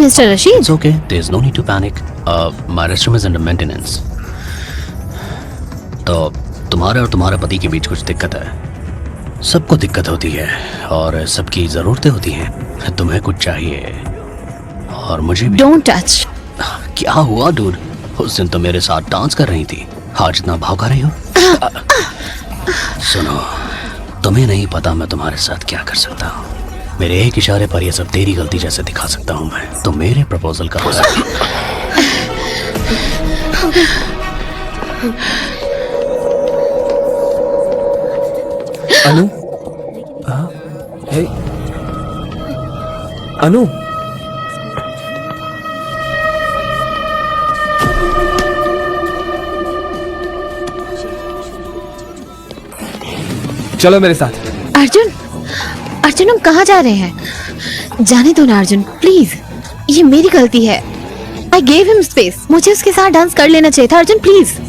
Mr. Rashid. It's okay. There's no need to panic. My restroom is under maintenance. तो तुम्हारे और तुम्हारे पति के बीच कुछ दिक्कत है। सबको दिक्कत होती है और सबकी ज़रूरतें होती हैं। तुम्हें कुछ चाहिए और मुझे भी। Don't touch. क्या हुआ डूड? उस दिन तो मेरे साथ डांस कर रही थी, आज इतना भौंका रही हो। सुनो, तुम्हें नहीं पता मैं तुम्हारे साथ क्या कर सकता हूँ। मेरे एक इशारे पर ये सब तेरी गलती जैसे दिखा सकता हूँ मैं। तो मेरे प्रपोजल का अनु, हे, अनु, चलो मेरे साथ। अर्जुन, अर्जुन हम कहाँ जा रहे हैं? जाने दो ना अर्जुन, प्लीज। ये मेरी गलती है। I gave him space. मुझे उसके साथ डांस कर लेना चाहिए था। अर्जुन प्लीज।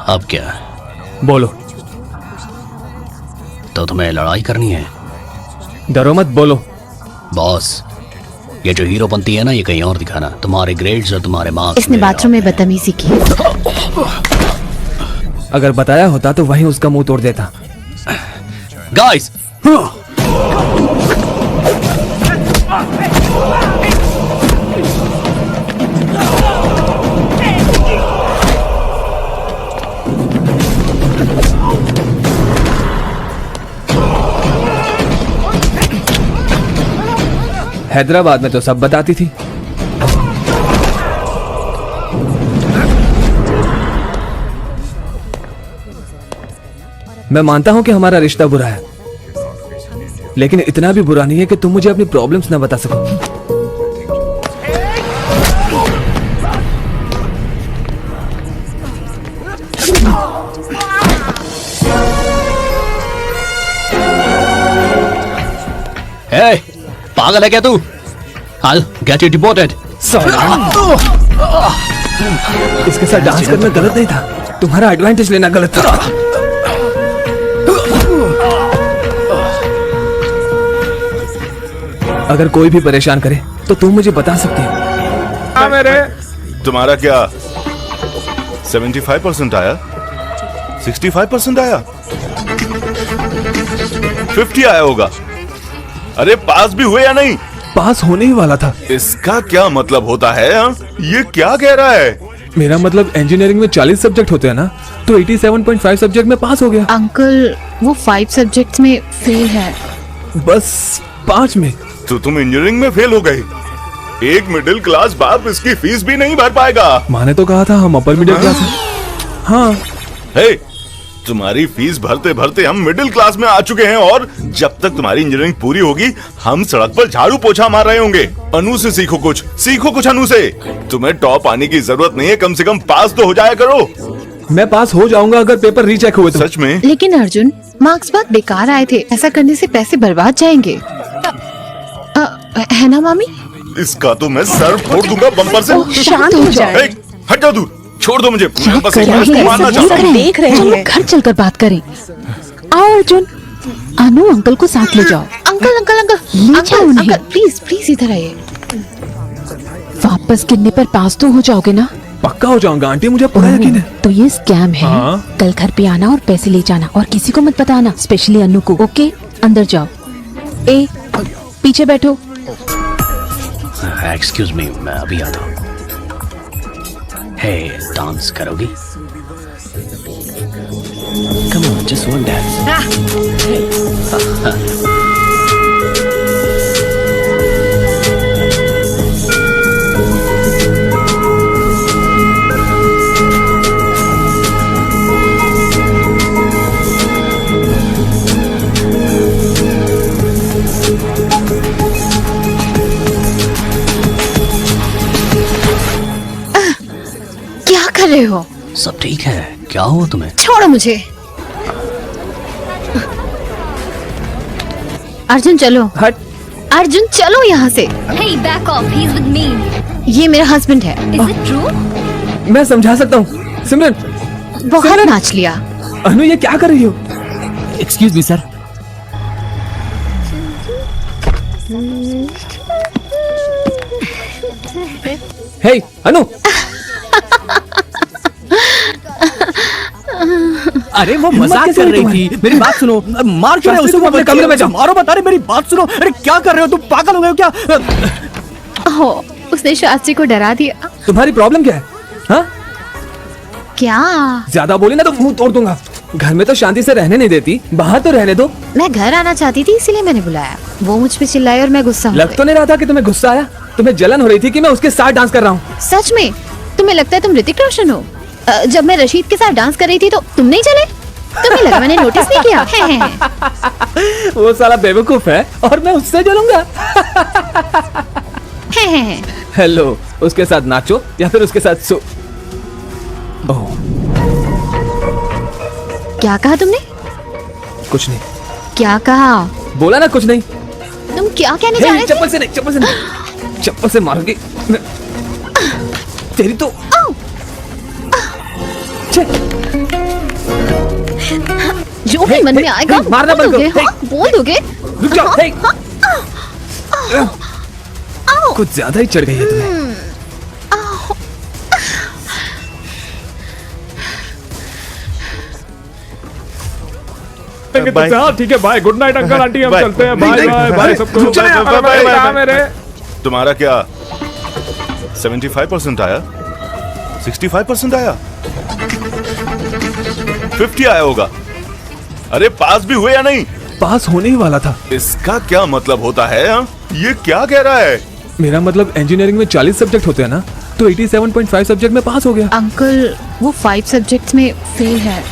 अब क्या? बोलो। तो तुम्हें लड़ाई करनी है? डरो मत, बोलो। बॉस, ये जो हीरोपंती है ना, ये कहीं और दिखाना। तुम्हारे ग्रेड्स और तुम्हारे मार्क्स। इसने बाथरूम में बदतमीजी की। अगर बताया होता तो वहीं उसका मुंह तोड़ देता। गाइस, हैदराबाद में तो सब बताती थी। मैं मानता हूं कि हमारा रिश्ता बुरा है, लेकिन इतना भी बुरा नहीं है कि तुम मुझे अपनी प्रॉब्लम्स ना बता सको। हे, पागल है क्या तू? I'll get you deported. इसके साथ डांस करना गलत नहीं था, तुम्हारा एडवांटेज लेना गलत था। अगर कोई भी परेशान करे तो तुम मुझे बता सकती हो। मेरे तुम्हारा क्या 75% आया, 65% आया, 50 आया होगा? अरे पास भी हुए या नहीं? पास होने ही वाला था। इसका क्या मतलब होता है? ये क्या कह रहा है? मेरा मतलब इंजीनियरिंग में 40 सब्जेक्ट होते हैं ना, तो 87.5 सब्जेक्ट में पास हो गया। अंकल, वो 5 सब्जेक्ट्स में फेल है। बस 5 में। तो तुम इंजीनियरिंग में फेल हो गए। एक मिडिल क्लास बाप इसकी फीस भी नहीं भर पाएगा। माँ ने तो कहा था हम अपर मिडिल क्लास हैं। हाँ। हे, तुम्हारी फीस भरते भरते हम मिडिल क्लास में आ चुके हैं और जब तक तुम्हारी इंजीनियरिंग पूरी होगी हम सड़क पर झाड़ू पोछा मार रहे होंगे। अनु से सीखो कुछ अनु से। तुम्हें टॉप आने की जरूरत नहीं है, कम से कम पास तो हो जाया करो। मैं पास हो जाऊंगा अगर पेपर रीचेक हुए तो। सच में? लेकिन अर्जुन, मार्क्स बहुत बेकार आए थे। ऐसा करने से पैसे बर्बाद जाएंगे। है ना मामी? इसका तो मैं सर फोड़ दूंगा बम्पर से। शांत हो जाए। हट जाओ दूर, छोड़ दो मुझे। क्या बस कर एक रहे बार हैं? मारना सब चाहता हूँ। देख रहे हैं। घर चलकर बात करें। आओ अर्जुन, अनु अंकल को साथ ले जाओ। Uncle uncle uncle uncle uncle please please इधर आइए। वापस गिरने पर पास तो हो जाओगे ना? पक्का हो जाऊंगा आंटी, मुझे पूरा यकीन है। तो ये स्कैम है। हाँ। कल घर पे आना और पैसे ले जाना और किसी को मत बताना, स्पेशली अनु को। ओके, अंदर जाओ। ए, पीछे बैठो। एक्सक्यूज मी, मैं अभी आता हूँ। हे, डांस करोगी? Come on, just one dance. क्या कर रहे हो? सब ठीक है? क्या हुआ तुम्हें? छोड़ो मुझे। अर्जुन चलो, हट। अर्जुन चलो यहाँ से। Hey, back off. He's with me. ये मेरा हस्बैंड है। Is it true? मैं समझा सकता हूँ। सिमरन, बहुत नाच लिया। अनु ये क्या कर रही हो? Excuse me sir. Hey Anu, अरे वो हिम्मत मजाक कैसे कर हुई रही थी। मेरी बात सुनो। मार क्यों रहे हो शास्त्री, तुम अपने कमरे में जाओ। मारो मत। अरे मेरी बात सुनो। अरे क्या कर रहे हो तुम? पागल हो गए हो क्या? हो, उसने शास्त्री को डरा दिया। तुम्हारी प्रॉब्लम क्या है? हाँ, क्या? ज्यादा बोली ना तो मुंह तोड़ दूंगा। घर में तो शांति से रहने नहीं देती, बाहर तो रहने दो। मैं घर आना चाहती थी, इसीलिए मैंने बुलाया। वो मुझ पे चिल्लाई और मैं गुस्सा हो लग गई। तो नहीं रहा था कि तुम्हें गुस्सा आया। तुम्हें जलन हो रही थी कि मैं उसके साथ डांस कर रहा हूँ। सच में? तुम्हें लगता है तुम ऋतिक रोशन हो? जब मैं रशीद के साथ डांस कर रही थी तो तुम नहीं चले? तुम्हें लगा मैंने नोटिस नहीं किया? है। वो साला बेवकूफ है और मैं उससे जलूंगा। है। हेलो, उसके साथ नाचो या फिर उसके साथ सो। ओह, क्या कहा तुमने? कुछ नहीं क्या कहा? बोला ना, कुछ नहीं। तुम क्या कहने जा हे, रहे थे? चप्पल से नहीं, चप्पल से नहीं, चप्पल से मारूंगी तेरी तो। छे, जो भी मन में आएगा मारना बोल बंद करो। दोगे, हाँ, बोल दोगे। रुक जाओ। हे, कुछ ज्यादा ही चढ़ गई है तुम्हें। बाय। ठीक है, bye. Good night uncle aunty, हम बाय। चलते हैं। बाय नहीं, बाय नहीं, बाय बाय। सबको। Bye, bye, bye, bye, bye. मेरे तुम्हारा क्या 75% आया? 65% आया? 50 आया होगा? अरे पास भी हुए या नहीं? पास होने ही वाला था। इसका क्या मतलब होता है? हाँ? ये क्या कह रहा है? मेरा मतलब इंजीनियरिंग में 40 सब्जेक्ट होते हैं ना, तो 87.5 सब्जेक्ट में पास हो गया। अंकल वो 5 सब्जेक्ट्स में फेल है।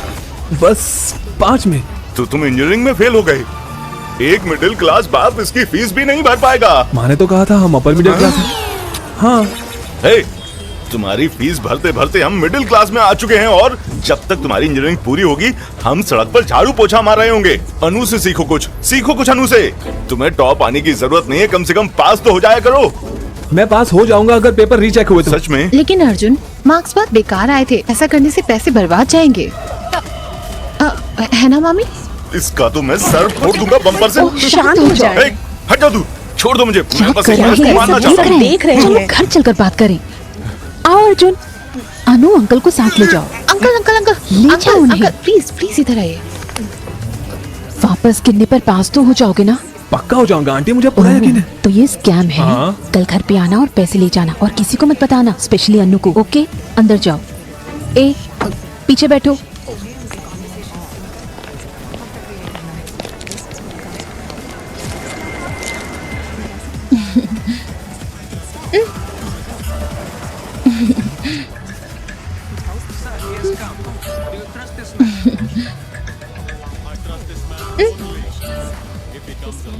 बस 5 में। तो तुम इंजीनियरिंग में फेल हो गए। एक मिडिल क्लास बाप इसकी फीस भी नहीं भर पाएगा। माँ ने तो कहा था हम अपर मिडिल क्लास हैं। हाँ, हे, तुम्हारी फीस भरते भरते हम मिडिल क्लास में आ चुके हैं और जब तक तुम्हारी इंजीनियरिंग पूरी होगी हम सड़क पर झाड़ू पोछा मार रहे होंगे। अनु से सीखो कुछ अनु से। तुम्हें टॉप आने की जरूरत नहीं है, कम से कम पास तो हो जाया करो। मैं पास हो जाऊंगा अगर पेपर रीचेक हुए तो। सच में? लेकिन अर्जुन मार्क्स बहुत बेकार आए थे, ऐसा करने से पैसे बर्बाद जाएंगे। है ना मामी? इसका तो मैं सर फोड़ दूंगा बम्पर से। शांत हो जाओ। हे, हट जाओ तू, छोड़ दो मुझे। मैं बस कर रहे इसको हैं? मारना सब चाहता हूँ। देख रहे चलो हैं। घर चलकर बात करें। आओ अर्जुन, अनु अंकल को साथ ले जाओ। अंकल अंकल अंकल ले जाओ उन्हें। अंकल प्लीज प्लीज इधर आइए। वापस गिनने पर पास तो हो जाओगे ना? पक्का हो जाऊंगा आंटी, मुझे पूरा यकीन है। तो ये स्कैम है। हाँ। कल घर पे आना और पैसे ले जाना और किसी को मत बताना, स्पेशली अनु को। ओके, अंदर जाओ। ए पीछे बैठो।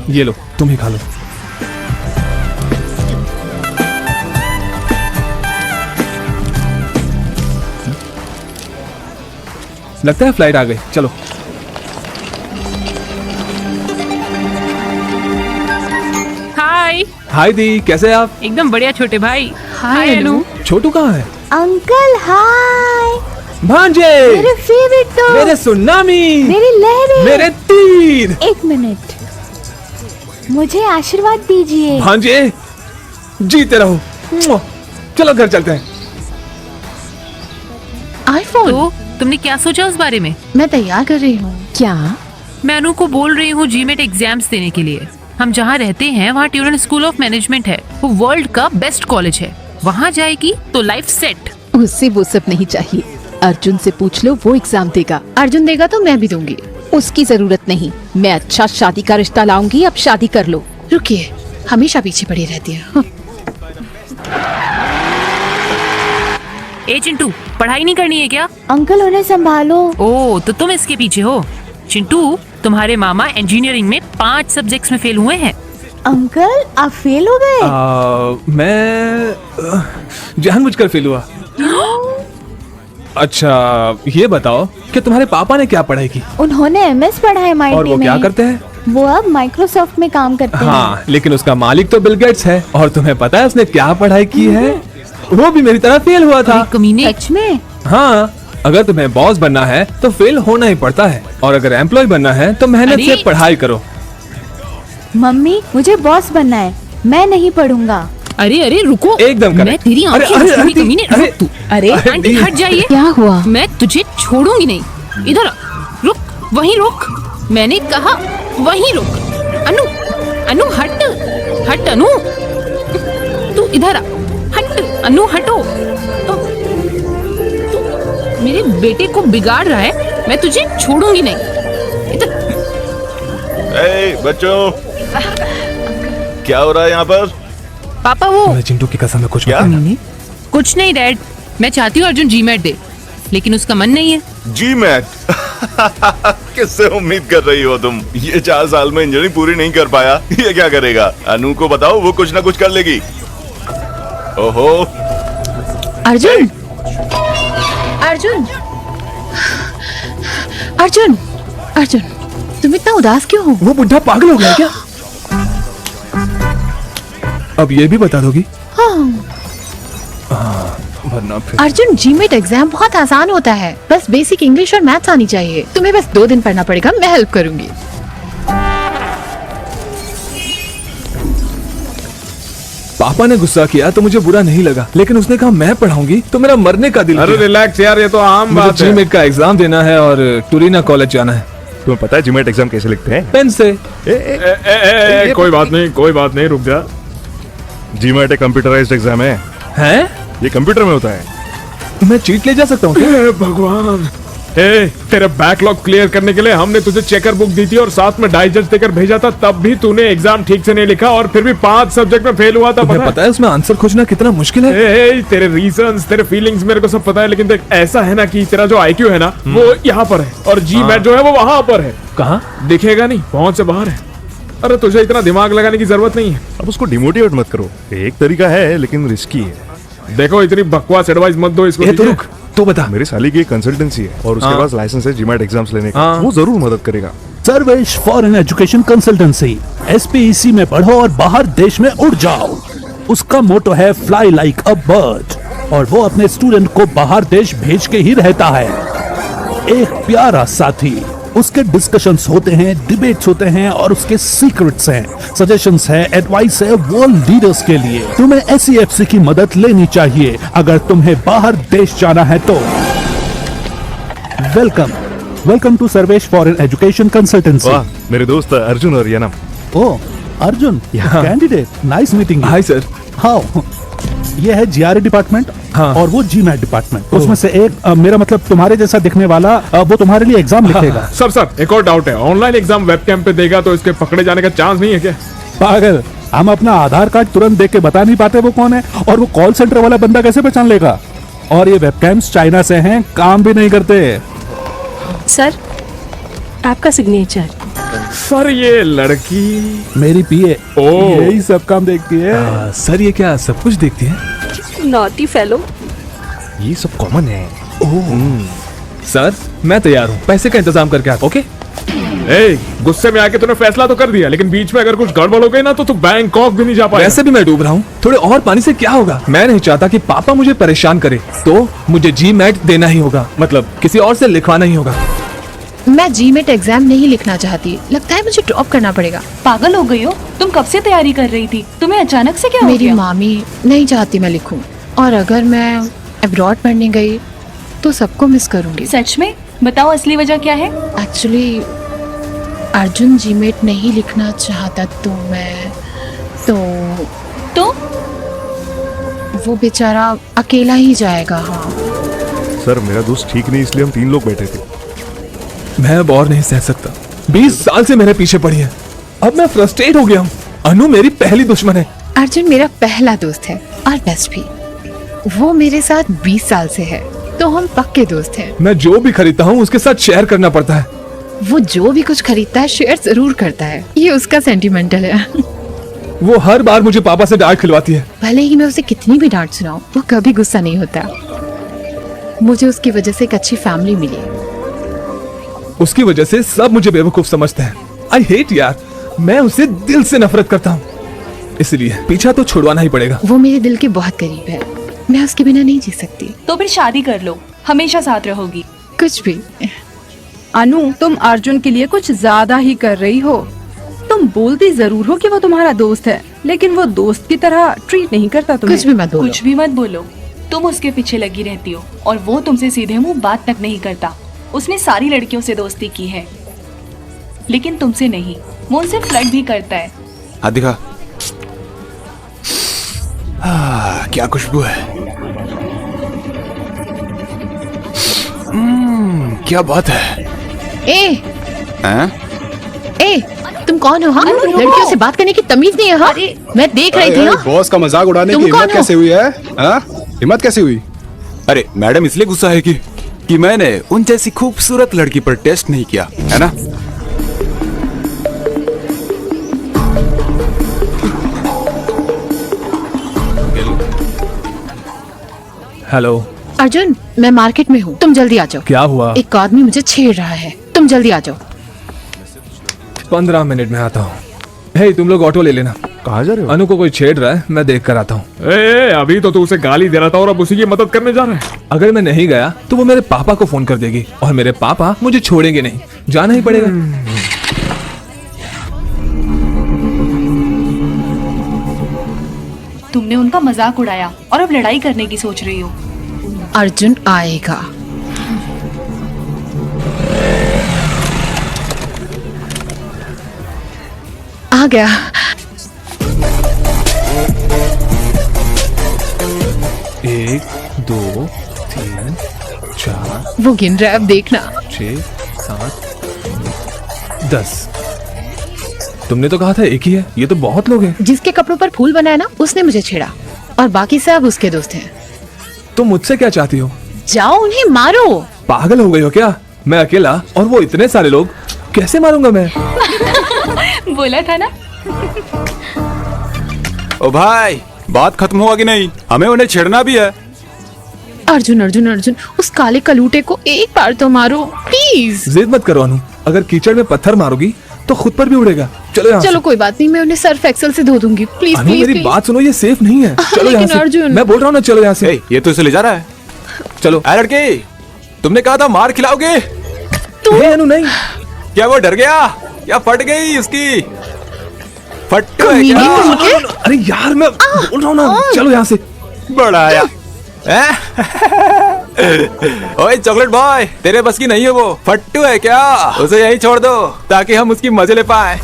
ये लो, तुम ही खा लो। लगता है फ्लाइट आ गई, चलो। हाय, हाय दी, कैसे हैं आप? एकदम बढ़िया छोटे भाई। हाय अनु। छोटू कहाँ है? Uncle hi. भांजे, मेरे फेवरेट तो मेरे सुनामी, मेरी लहरें। मेरे तीर। एक मिनट, मुझे आशीर्वाद दीजिए। भांजे, जीते रहो। मुआ। चलो घर चलते हैं। आईफोन। तो तुमने क्या सोचा उस बारे में? मैं तैयार कर रही हूँ। क्या? मैं अनु को बोल रही हूँ जीमेट एग्जाम्स देने के लिए। हम जहाँ रहते हैं वहाँ ट्यूरन स्कूल ऑफ मैनेजमेंट है, वो वर्ल्ड का बेस्ट कॉलेज है। वहाँ जाएगी तो लाइफ सेट। उससे वो सब नहीं चाहिए। अर्जुन से पूछ लो, वो एग्जाम देगा। अर्जुन देगा तो मैं भी दूंगी। उसकी जरूरत नहीं, मैं अच्छा शादी का रिश्ता लाऊंगी। अब शादी कर लो। रुकिए, हमेशा पीछे पड़ी रहती है। ए चिंटू, पढ़ाई नहीं करनी है क्या? अंकल उन्हें संभालो। ओ, तो तुम इसके पीछे हो। चिंटू, तुम्हारे मामा इंजीनियरिंग में 5 सब्जेक्ट्स में फेल हुए हैं। अंकल आप फेल हो गए? मैं जानबूझकर फेल हुआ। अच्छा, ये बताओ कि तुम्हारे पापा ने क्या पढ़ाई की उन्होंने एमएस पढ़ा है और वो क्या करते हैं? वो अब माइक्रोसॉफ्ट में काम करते हैं। हाँ, लेकिन उसका मालिक तो बिल गेट्स है। और तुम्हें पता है उसने क्या पढ़ाई की है? वो भी मेरी तरह फेल हुआ था। अरे कमीने, सच में? हाँ, अगर तुम्हें बॉस बनना है तो फेल होना ही पड़ता है, और अगर एम्प्लॉय बनना है तो मेहनत अरे! से पढ़ाई करो। मम्मी मुझे बॉस बनना है, मैं नहीं पढ़ूंगा। अरे अरे रुको, एकदम मैं correct। तेरी अरे, आंखें अरे, छोड़ी आंटी, कमीने, अरे, रुक तू। अरे आंटी हट जाइए। क्या हुआ? मैं तुझे छोड़ूंगी नहीं। इधर आ, रुक, वहीं रुक। मैंने कहा वहीं रुक। अनु, अनु हट, हट अनु, तू इधर आ, हट अनु, हटो। तू मेरे बेटे को बिगाड़ रहा है, मैं तुझे छोड़ूंगी नहीं। इधर ए, बच्चों क्या हो रहा है यहाँ पर? पापा वो मैं चिंटू की कसम में कुछ क्या? मत कहना। कुछ नहीं डैड, मैं चाहती हूँ अर्जुन जीमैट दे, लेकिन उसका मन नहीं है। जी मैट किससे उम्मीद कर रही हो तुम? ये 4 साल में इंजीनियरिंग पूरी नहीं कर पाया, ये क्या करेगा? अनु को बताओ, वो कुछ ना कुछ कर लेगी। ओहो, अर्जुन, अर्जुन, अर्जुन, अर्जुन, तुम इतना उदास क्यों हो? वो बुढ़ा पागल हो गया क्या? अब ये भी बता दोगी? हाँ। वरना फिर अर्जुन, जीमेट एग्जाम बहुत आसान होता है, बस बेसिक इंग्लिश और मैथ्स आनी चाहिए। तुम्हें बस 2 दिन पढ़ना पड़ेगा, मैं हेल्प करूंगी। पापा ने गुस्सा किया तो मुझे बुरा नहीं लगा, लेकिन उसने कहा मैं पढ़ाऊंगी तो मेरा मरने का दिल अरे किया। रिलैक्स यार, ये तो आम मुझे बात है। जीमेट का एग्जाम देना है और टूरिना कॉलेज जाना है। तुम्हें पता है जीमेट एग्जाम कैसे लिखते हैं? पेन से। कोई बात नहीं, कोई बात नहीं, रुक जा। जीमेट एक कंप्यूटराइज्ड एग्जाम है, हैं? ये कंप्यूटर में होता है। मैं चीट ले जा सकता हूँ क्या? हे भगवान, तेरे बैकलॉग क्लियर करने के लिए हमने तुझे चेकर बुक दी थी और साथ में डाइजेस्ट देकर भेजा था, तब भी तूने एग्जाम ठीक से नहीं लिखा और फिर भी 5 सब्जेक्ट में फेल हुआ था। तुम्हें पता है उसमें आंसर खोजना कितना मुश्किल है? तेरे रीजंस, तेरे फीलिंग्स मेरे को सब पता है, लेकिन देख ऐसा है ना कि तेरा जो IQ है ना वो यहाँ पर है और जीमैट जो है वो वहां पर है। कहाँ? दिखेगा नहीं, पहुंच से बाहर है। अरे तुझे इतना दिमाग लगाने की जरूरत नहीं है। अब उसको डिमोटिवेट मत करो, एक तरीका है लेकिन रिस्की है। देखो इतनी बकवास एडवाइस मत दो इसको। ये तो रुक, तो बता। मेरी साली की एक कंसल्टेंसी है और उसके पास लाइसेंस है जीमैट एग्जाम्स लेने का, हाँ। वो जरूर मदद करेगा। Sarvesh foreign education consultancy, SPEC में पढ़ो और बाहर देश में उड़ जाओ। उसका मोटो है फ्लाई लाइक अ बर्ड और वो अपने स्टूडेंट को बाहर देश भेज के ही रहता है। एक प्यारा साथी, उसके डिस्कशंस होते हैं, डिबेट्स होते हैं और उसके सीक्रेट्स हैं, सजेशंस है, एडवाइस है वर्ल्ड लीडर्स के लिए। तुम्हें SEFC की मदद लेनी चाहिए अगर तुम्हें बाहर देश जाना है तो। Welcome to Sarvesh foreign education consultancy. वाह, मेरे दोस्त अर्जुन और Yanam. Oh Arjun, candidate, nice meeting. Hi sir. How? ये है GRE डिपार्टमेंट हाँ। और वो GMAT डिपार्टमेंट। उसमें से एक मेरा मतलब तुम्हारे जैसा दिखने वाला वो तुम्हारे लिए एग्जाम लिखेगा। सर एक और डाउट है, ऑनलाइन एग्जाम वेबकैम पे देगा तो इसके पकड़े जाने का चांस नहीं है क्या? पागल, हम अपना आधार कार्ड तुरंत देख के बता नहीं पाते वो कौन है, और वो कॉल सेंटर वाला बंदा कैसे पहचान लेगा? और ये वेबकैम्स चाइना से हैं, काम भी नहीं करते। सर आपका सिग्नेचर। सर ये लड़की मेरी PA ओह। यही सब काम देखती है। सर ये क्या सब कुछ देखती है? Naughty fellow. ये सब कॉमन है। सर मैं तैयार हूँ, पैसे का इंतजाम करके आता। ओके? गुस्से में आके तूने फैसला तो कर दिया, लेकिन बीच में अगर कुछ गड़बड़ हो गई ना तो तू बैंकॉक भी नहीं जा पाएगा। वैसे भी मैं डूब रहा हूँ, थोड़े और पानी से क्या होगा? मैं नहीं चाहता कि पापा मुझे परेशान करे, तो मुझे GMAT देना ही होगा, मतलब किसी और से लिखवाना ही होगा। मैं जीमेट एग्जाम नहीं लिखना चाहती, लगता है मुझे ड्रॉप करना पड़ेगा। पागल हो गई हो तुम? कब से तैयारी कर रही थी, तुम्हें अचानक से क्या हो मेरी गया? मामी नहीं चाहती मैं लिखूं, और अगर मैं अब्रॉड पढ़ने गई तो सबको मिस करूंगी। सच में? बताओ असली वजह क्या है? एक्चुअली अर्जुन जीमेट नहीं लिखना चाहता तो मैं तो वो बेचारा अकेला ही जाएगा। हाँ सर मेरा दोस्त ठीक नहीं, इसलिए हम 3 लोग बैठे थे। मैं अब और नहीं सह सकता। 20 साल से मेरे पीछे पड़ी है, अब मैं फ्रस्ट्रेट हो गया हूँ। अनु मेरी पहली दुश्मन है। अर्जुन मेरा पहला दोस्त है और बेस्ट भी। वो मेरे साथ 20 साल से है, तो हम पक्के दोस्त हैं। मैं जो भी खरीदता हूँ उसके साथ शेयर करना पड़ता है। वो जो भी कुछ खरीदता है शेयर जरूर करता है, ये उसका सेंटिमेंटल है। वो हर बार मुझे पापा से डांट खिलवाती है। भले ही मैं उसे कितनी भी डांट सुनाऊं, वो कभी गुस्सा नहीं होता। मुझे उसकी वजह से एक अच्छी फैमिली मिली। उसकी वजह से सब मुझे बेवकूफ समझते हैं। आई हेट यार, मैं उसे दिल से नफरत करता हूँ, इसलिए पीछा तो छुड़वाना ही पड़ेगा। वो मेरे दिल के बहुत करीब है, मैं उसके बिना नहीं जी सकती। तो फिर शादी कर लो, हमेशा साथ रहोगी। कुछ भी। अनु, तुम अर्जुन के लिए कुछ ज्यादा ही कर रही हो। तुम बोलती जरूर हो कि वो तुम्हारा दोस्त है, लेकिन वो दोस्त की तरह ट्रीट नहीं करता तुम्हें। कुछ भी मत बोलो। कुछ भी मत बोलो। तुम उसके पीछे लगी रहती हो और वो तुमसे सीधे मुंह बात तक नहीं करता। उसने सारी लड़कियों से दोस्ती की है, लेकिन तुमसे नहीं। वो उनसे फ्लर्ट भी करता है। हाथ दिखा। क्या खुशबू है। क्या बात है। ए, हैं? ए, तुम कौन हो? हाँ, लड़कियों से बात करने की तमीज नहीं है। हाँ, मैं देख रही थी। हाँ? बॉस का मजाक उड़ाने की हिम्मत कैसे हुई है? हाँ? हिम्मत कैसे हुई? अरे मैडम इसलिए गुस्सा है कि मैंने उन जैसी खूबसूरत लड़की पर टेस्ट नहीं किया है ना। हेलो अर्जुन, मैं मार्केट में हूँ, तुम जल्दी आ जाओ। क्या हुआ? एक आदमी मुझे छेड़ रहा है, तुम जल्दी आ जाओ। 15 मिनट में आता हूँ। हे, तुम लोग ऑटो ले लेना। कहाँ जा रहे हो? अनु को कोई छेड़ रहा है, मैं देख कर आता हूँ। अभी तो तू उसे गाली दे रहा था और अब उसी की मदद करने जा रहा है। अगर मैं नहीं गया तो वो मेरे पापा को फोन कर देगी और मेरे पापा मुझे छोड़ेंगे नहीं, जाना ही पड़ेगा। तुमने उनका मजाक उड़ाया और अब लड़ाई करने की सोच रही हो। अर्जुन आएगा। आ गया। एक, 2, 3, 4, वो गिन रहा है, अब देखना। 6, 7, 10। तुमने तो कहा था एक ही है, ये तो बहुत लोग हैं। जिसके कपड़ों पर फूल बनाया ना, उसने मुझे छेड़ा और बाकी सब उसके दोस्त हैं। तुम मुझसे क्या चाहती हो? जाओ उन्हें मारो। पागल हो गई हो क्या? मैं अकेला और वो इतने सारे लोग, कैसे मारूंगा मैं? बोला था ना। ओ भाई, बात खत्म हुआ कि नहीं? हमें उन्हें छेड़ना भी है। अर्जुन अर्जुन अर्जुन, उस काले कलूटे को एक बार तो मारो प्लीज। जिद मत करो अनु, अगर कीचड़ में पत्थर मारोगी तो खुद पर भी उड़ेगा। चलो यहाँ चलो से। कोई बात नहीं, मैं उन्हें सर्फ एक्सेल से धो दूंगी। प्लीज अनु, प्लीज मेरी बात सुनो, ये सेफ नहीं है। चलो यहाँ लेकिन से। अर्जुन। मैं बोल रहा हूँ ना, चलो यहाँ से। ये तो इसे ले जा रहा है। चलो। अरे लड़के, तुमने कहा था मार खिलाओगे। नहीं अनु नहीं। क्या वो डर गया? क्या फट गई उसकी? फट्टू है क्या? अरे यार, मैं बोल रहा हूँ ना, चलो यहाँ से। बड़ा आया। ओए चॉकलेट बॉय, तेरे बस की नहीं है वो। फट्टू है क्या? उसे यहीं छोड़ दो ताकि हम उसकी मजे ले पाए।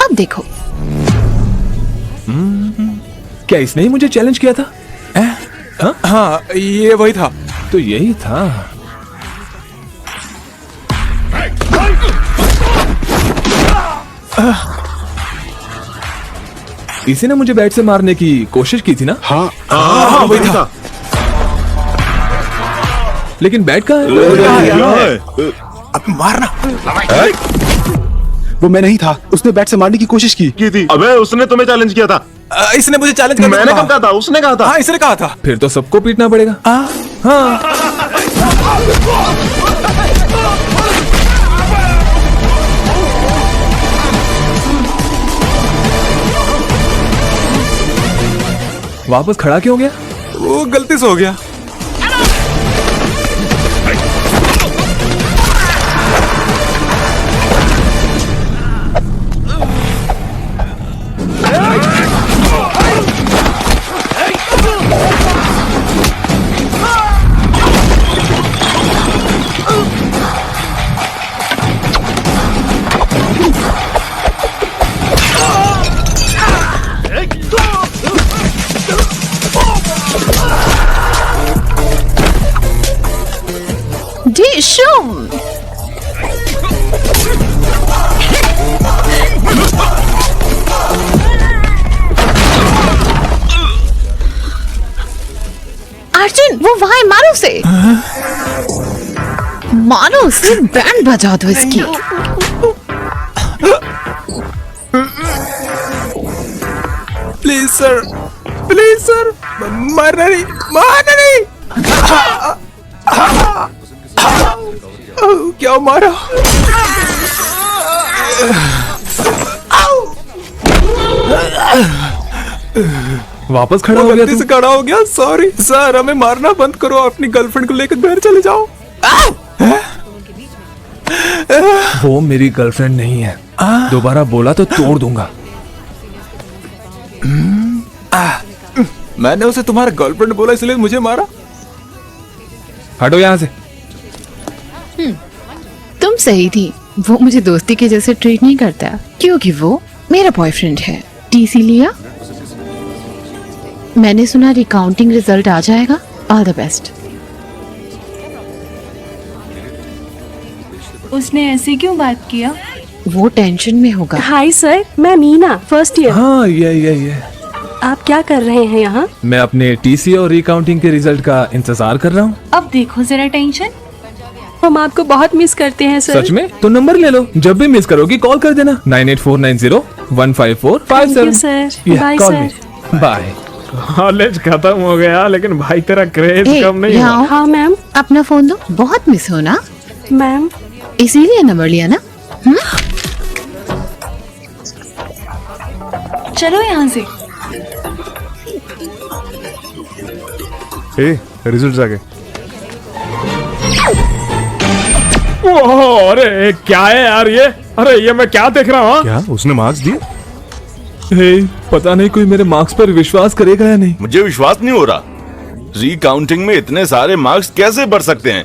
अब देखो। क्या इसने ही मुझे चैलेंज किया था? हाँ, ये वही था। तो यही था। इसी ने मुझे बैट से मारने की कोशिश की थी ना? हाँ, वही था। लेकिन बैट कहाँ है? अब मारना। वो मैं नहीं था, उसने बैट से मारने की कोशिश की थी। अबे उसने तुम्हें चैलेंज किया था। इसने मुझे चैलेंज करने मैंने कब कहा था? उसने कहा था। हाँ, इसने कहा था। फिर तो सबको पीटना पड़ेगा। हाँ। वापस खड़ा क्यों हो गया? वो गलती से हो गया। Dishum! अर्जुन, वो वहां है, मारो उसे। मारो उसे, बैंड बजा दो इसकी। प्लीज सर, मारना नहीं। क्या मारा? वापस खड़ा हो गया से खड़ा हो गया। सॉरी सर, हमें मारना बंद करो, अपनी गर्लफ्रेंड को लेकर घर चले जाओ। वो मेरी गर्लफ्रेंड नहीं है, दोबारा बोला तो तोड़ दूंगा। मैंने उसे तुम्हारा गर्लफ्रेंड बोला इसलिए मुझे मारा। हटो यहाँ से। तुम सही थी, वो मुझे दोस्ती के जैसे ट्रीट नहीं करता क्योंकि वो मेरा बॉयफ्रेंड है। टीसी लिया? मैंने सुना रिकाउंटिंग रिजल्ट आ जाएगा। All the best. उसने ऐसे क्यों बात किया? वो टेंशन में होगा। हाय सर, मैं मीना, फर्स्ट ईयर। हाँ ये आप क्या कर रहे हैं यहाँ? मैं अपने टीसी और रिकाउंटिंग के रिजल्ट का इंतजार कर रहा हूँ। अब देखो जरा टेंशन। हम आपको बहुत मिस करते हैं सर। सच में? तो नंबर ले लो, जब भी मिस करोगी कॉल कर देना। 9849015457। Thank you, sir. Bye, sir. Bye. College खत्म हो गया लेकिन भाई तेरा क्रेज कम नहीं हुआ। हाँ मैम। अपना फोन दो, बहुत मिस हो ना मैम। इसीलिए नंबर लिया ना। चलो यहाँ से। रिजल्ट्स आ गए। ओह, अरे क्या है यार ये? अरे ये मैं क्या देख रहा हूँ? क्या उसने मार्क्स दिए? पता नहीं कोई मेरे मार्क्स पर विश्वास करेगा या नहीं। मुझे विश्वास नहीं हो रहा। रिकाउंटिंग में इतने सारे मार्क्स कैसे बढ़ सकते हैं?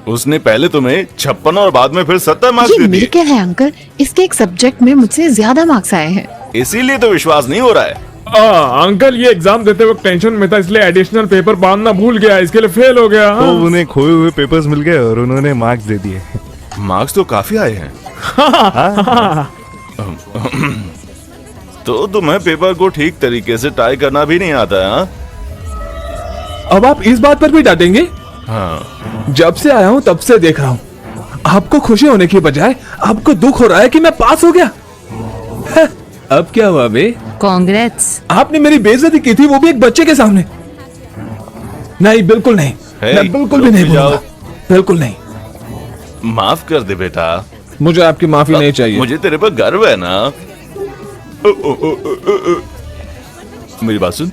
उसने पहले तुम्हें 56 और बाद में फिर 70 मार्क्स ये दे दिए। मिराकल है अंकल, इसके एक सब्जेक्ट में मुझसे ज्यादा मार्क्स आए हैं। इसीलिए तो विश्वास नहीं हो रहा है। अंकल ये एग्जाम देते वक्त टेंशन में था इसलिए एडिशनल पेपर बांधना भूल गया, इसके लिए फेल हो गया। तो उन्हें खोए हुए पेपर्स मिल गए और उन्होंने मार्क्स दे दिए। मार्क्स तो काफी आए हैं। तो तुम्हें पेपर को ठीक तरीके से टाई करना भी नहीं आता है? हाँ? अब आप इस बात पर भी डांटेंगे? हाँ। जब से आया हूँ तब से देख रहा हूँ, आपको खुशी होने की बजाय आपको दुख हो रहा है कि मैं पास हो गया। अब क्या हुआ बे? कांग्रेट्स। आपने मेरी बेइज्जती की थी, वो भी एक बच्चे के सामने। नहीं, बिल्कुल नहीं। मैं बिल्कुल भी नहीं बोलूंगा, बिल्कुल नहीं। माफ कर दे बेटा। मुझे आपकी माफी नहीं चाहिए। मुझे तेरे पर गर्व है ना। मेरी बात सुन,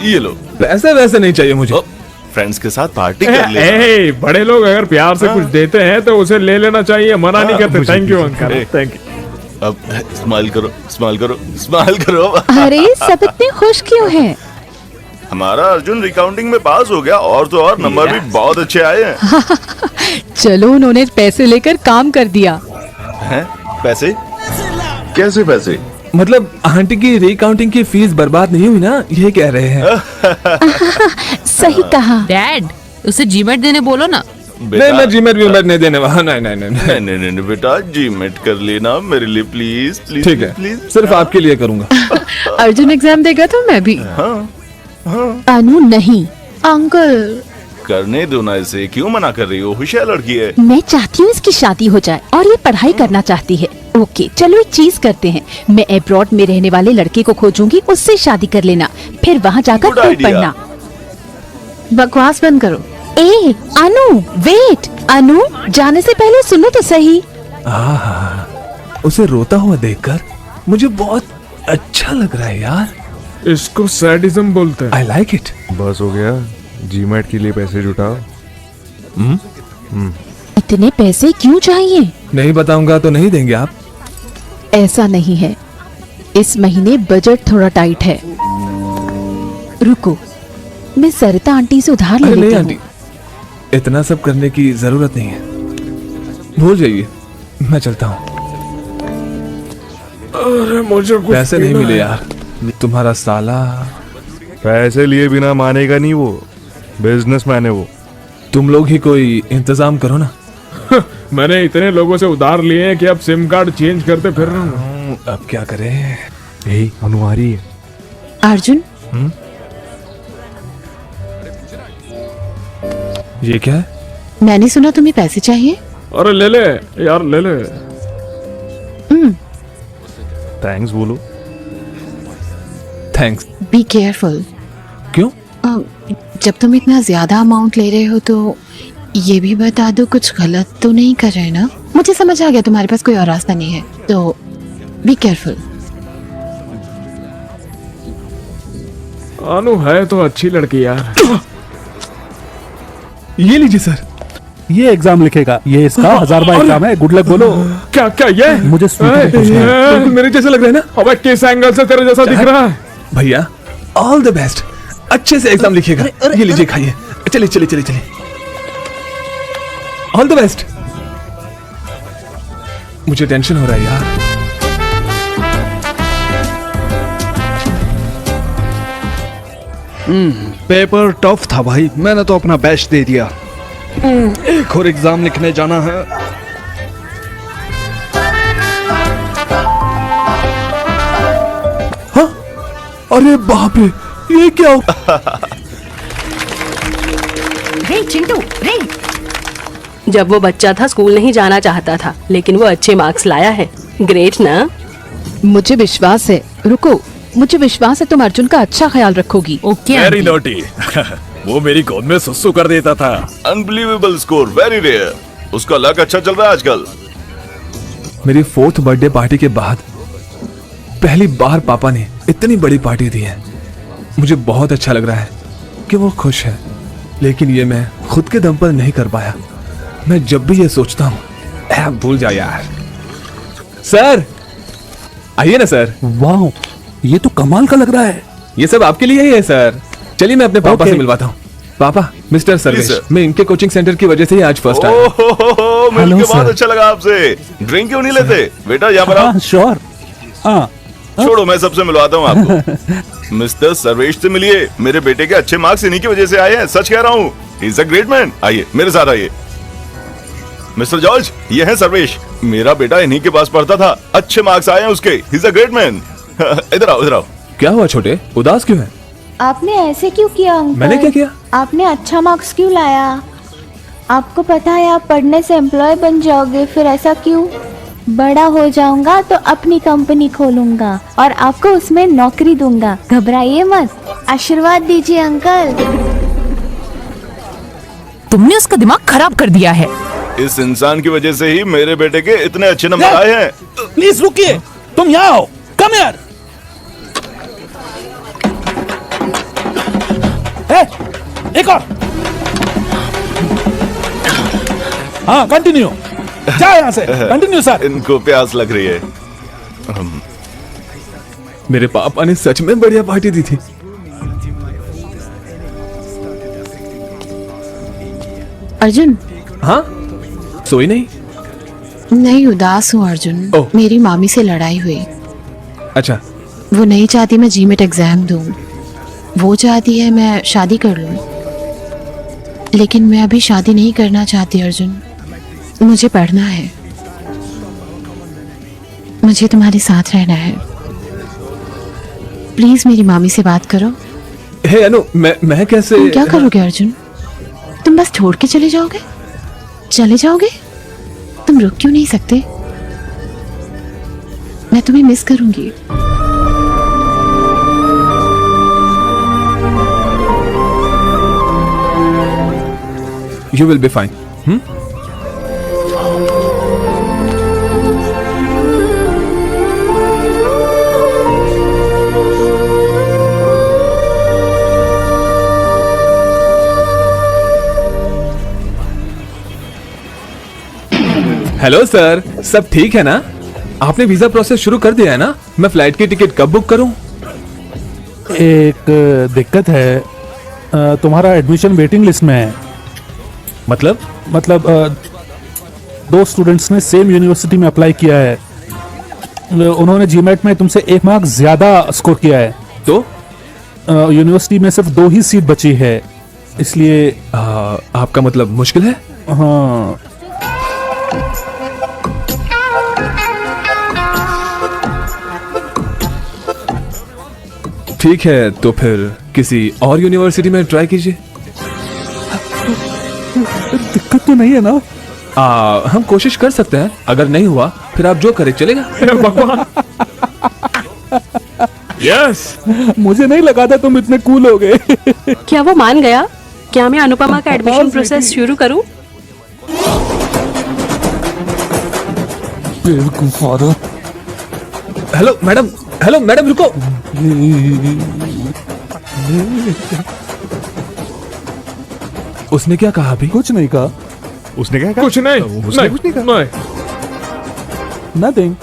ये लो। पैसे वैसे नहीं चाहिए मुझे। फ्रेंड्स के साथ पार्टी कर ले। बड़े लोग अगर प्यार से कुछ देते हैं तो उसे ले लेना चाहिए, मना नहीं करते। Thank you uncle, thank you. अब स्माइल करो, स्माइल करो, स्माइल करो। अरे सब इतने खुश क्यों हैं? हमारा अर्जुन रिकाउंटिंग में पास हो गया और तो और नंबर भी बहुत अच्छे आए हैं। चलो उन्होंने पैसे लेकर काम कर दिया। हैं? पैसे? कैसे पैसे? मतलब आंटी की रिकाउंटिंग की फीस बर्बाद नहीं हुई ना, ये कह रहे हैं। सही कहा। डैड उसे जीमेट देने बोलो ना। नहीं, मैं जीमेट नहीं देने वाला। नहीं बेटा, जीमेट कर लेना मेरे लिए प्लीज प्लीज। ठीक है, प्लीज सिर्फ आपके लिए करूंगा। अर्जुन एग्जाम देगा तो मैं भी। अनु नहीं। अंकल करने दो ना, इसे क्यों मना कर रही हो? होशियार लड़की है। मैं चाहती हूँ इसकी शादी हो जाए और ये पढ़ाई करना चाहती है। ओके चलो एक चीज करते हैं, मैं अब्रॉड में रहने वाले लड़के को खोजूंगी, उससे शादी कर लेना, फिर वहाँ जाकर खूब पढ़ना। बकवास बंद करो। ए अनु वेट, अनु जाने से पहले सुनो तो सही। उसे रोता हुआ देखकर मुझे बहुत अच्छा लग रहा है यार। इसको सैडिज्म बोलते हैं। I like it. बस हो गया, जीमेट के लिए पैसे जुटाओ। इतने पैसे क्यों चाहिए? नहीं बताऊंगा तो नहीं देंगे आप? ऐसा नहीं है, इस महीने बजट थोड़ा टाइट है। रुको, मैं सरिता आंटी से उधार ले लेती हूँ। इतना सब करने की जरूरत नहीं है, भूल जाइए, मैं चलता हूँ। अरे मुझे कुछ पैसे नहीं मिले यार, तुम्हारा साला पैसे लिए बिना मानेगा नहीं, वो बिजनेसमैन है वो। तुम लोग ही कोई इंतजाम करो ना। मैंने इतने लोगों से उधार लिए हैं कि अब सिम कार्ड चेंज करते फिर रहा हूँ। अब क्या करें? अनुहारी है। अर्जुन ये क्या है? मैंने सुना तुम्हें पैसे चाहिए। अरे ले ले यार, ले ले। थैंक्स बोलो। थैंक्स। Be careful. क्यों? जब तुम इतना ज्यादा अमाउंट ले रहे हो तो ये भी बता दो कुछ गलत तो नहीं कर रहे ना। मुझे समझ आ गया तुम्हारे पास कोई और रास्ता नहीं है, तो बी केयरफुल। अनु है तो अच्छी लड़की यार। ये लीजिए सर। ये एग्जाम लिखेगा, ये इसका 1000वां एग्जाम है। गुड लक बोलो। क्या क्या ये? मुझे स्वीटी को पूछना है। मेरे जैसे लग रहा है ना? अबे किस एंगल से तेरे जैसा दिख रहा है? भैया ऑल द बेस्ट, अच्छे से एग्जाम लिखिएगा। ये लीजिए खाइए। चलिए चलिए चलिए चलिए, ऑल द बेस्ट। मुझे टेंशन हो रहा है यार। पेपर टफ था भाई, मैंने तो अपना बेस्ट दे दिया। एक और एग्जाम लिखने जाना है। हाँ? अरे बाप रे, ये क्या हो? रे चिंटू रे, जब वो बच्चा था स्कूल नहीं जाना चाहता था, लेकिन वो अच्छे मार्क्स लाया है। ग्रेट ना? मुझे विश्वास है। रुको, मुझे विश्वास है तुम अर्जुन का अच्छा ख्याल रखोगी। Okay very naughty. वो मेरी गोद में सुसु कर देता था। Unbelievable score, very rare. उसका लक अच्छा चल रहा है आजकल। मेरी 4th बर्थडे पार्टी के बाद पहली बार पापा ने इतनी बड़ी पार्टी दी है। मुझे बहुत अच्छा लग रहा है कि वो खुश है, लेकिन ये मैं खुद के दम पर नहीं कर पाया। मैं जब भी ये सोचता हूँ, भूल जा यार। सर आइए ना सर। वाह, ये तो कमाल का लग रहा है। ये सब आपके लिए ही है सर। चलिए मैं अपने पापा से मिलवाता हूँ। पापा, मिस्टर सर्वेश, मैं इनके कोचिंग सेंटर की वजह से ही आज फर्स्ट आया। मिलके बहुत अच्छा लगा आपसे। ड्रिंक क्यों नहीं लेते बेटा? यहाँ पर आओ। श्योर। छोड़ो, मैं सबसे मिलवाता हूँ आपको। मिस्टर सर्वेश से मिलिए। मेरे बेटे के अच्छे मार्क्स इन्हीं की वजह से आए हैं, सच कह रहा हूँ। He is a great man. आइए मेरे साथ आइए। मिस्टर जॉर्ज, ये है सर्वेश। मेरा बेटा इन्हीं के पास पढ़ता था, अच्छे मार्क्स आए हैं उसके। He is a great man. इधर आओ, इधर आओ। क्या हुआ छोटे, उदास क्यों है? आपने ऐसे क्यों किया अंकल? मैंने क्या किया? आपने अच्छा मार्क्स क्यों लाया? आपको पता है आप पढ़ने से एम्प्लॉय बन जाओगे, फिर ऐसा क्यों? बड़ा हो जाऊंगा तो अपनी कंपनी खोलूंगा और आपको उसमें नौकरी दूंगा। घबराइए मत, आशीर्वाद दीजिए अंकल। तुमने उसका दिमाग खराब कर दिया है। इस इंसान की वजह से ही मेरे बेटे के इतने अच्छे नंबर आए हैं। प्लीज रुकिए, तुम यहाँ आओ। कम यार। एक और। हाँ कंटिन्यू, जा यहाँ से। Continue sir. इनको प्यास लग रही है। मेरे पापा ने सच में बढ़िया पार्टी दी थी। अर्जुन। हाँ, सोई नहीं? नहीं, उदास हूँ अर्जुन। मेरी मामी से लड़ाई हुई। अच्छा। वो नहीं चाहती मैं जीमेट एग्जाम दूं, वो चाहती है मैं शादी कर लूं। लेकिन मैं अभी शादी नहीं करना चाहती अर्जुन, मुझे पढ़ना है। मुझे तुम्हारे साथ रहना है। प्लीज मेरी मामी से बात करो। हे अनु, मैं कैसे? तुम क्या करोगे अर्जुन? तुम बस छोड़ के चले जाओगे? चले जाओगे? तुम रुक क्यों नहीं सकते? मैं तुम्हें मिस करूंगी। You will be fine. Hello sir, सब ठीक है ना? आपने वीजा प्रोसेस शुरू कर दिया है ना? मैं फ्लाइट की टिकट कब बुक करूं? एक दिक्कत है, तुम्हारा एडमिशन वेटिंग लिस्ट में है। मतलब 2 स्टूडेंट्स ने सेम यूनिवर्सिटी में अप्लाई किया है। उन्होंने जीमेट में तुमसे 1 मार्क ज्यादा स्कोर किया है। तो यूनिवर्सिटी में सिर्फ 2 ही सीट बची है, इसलिए आपका मतलब मुश्किल है? हाँ। ठीक है, तो फिर किसी और यूनिवर्सिटी में ट्राई कीजिए। दिक्कत तो नहीं है ना? हम कोशिश कर सकते हैं, अगर नहीं हुआ फिर आप जो करें चलेगा। यस। मुझे नहीं लगा था तुम इतने कूल हो गए। क्या वो मान गया? क्या मैं अनुपमा का एडमिशन प्रोसेस शुरू करूं? हेलो मैडम, रुको। उसने क्या कहा अभी? कुछ नहीं कहा। उसने क्या कहा? कुछ नहीं, उसने कुछ नहीं कहा। नथिंग।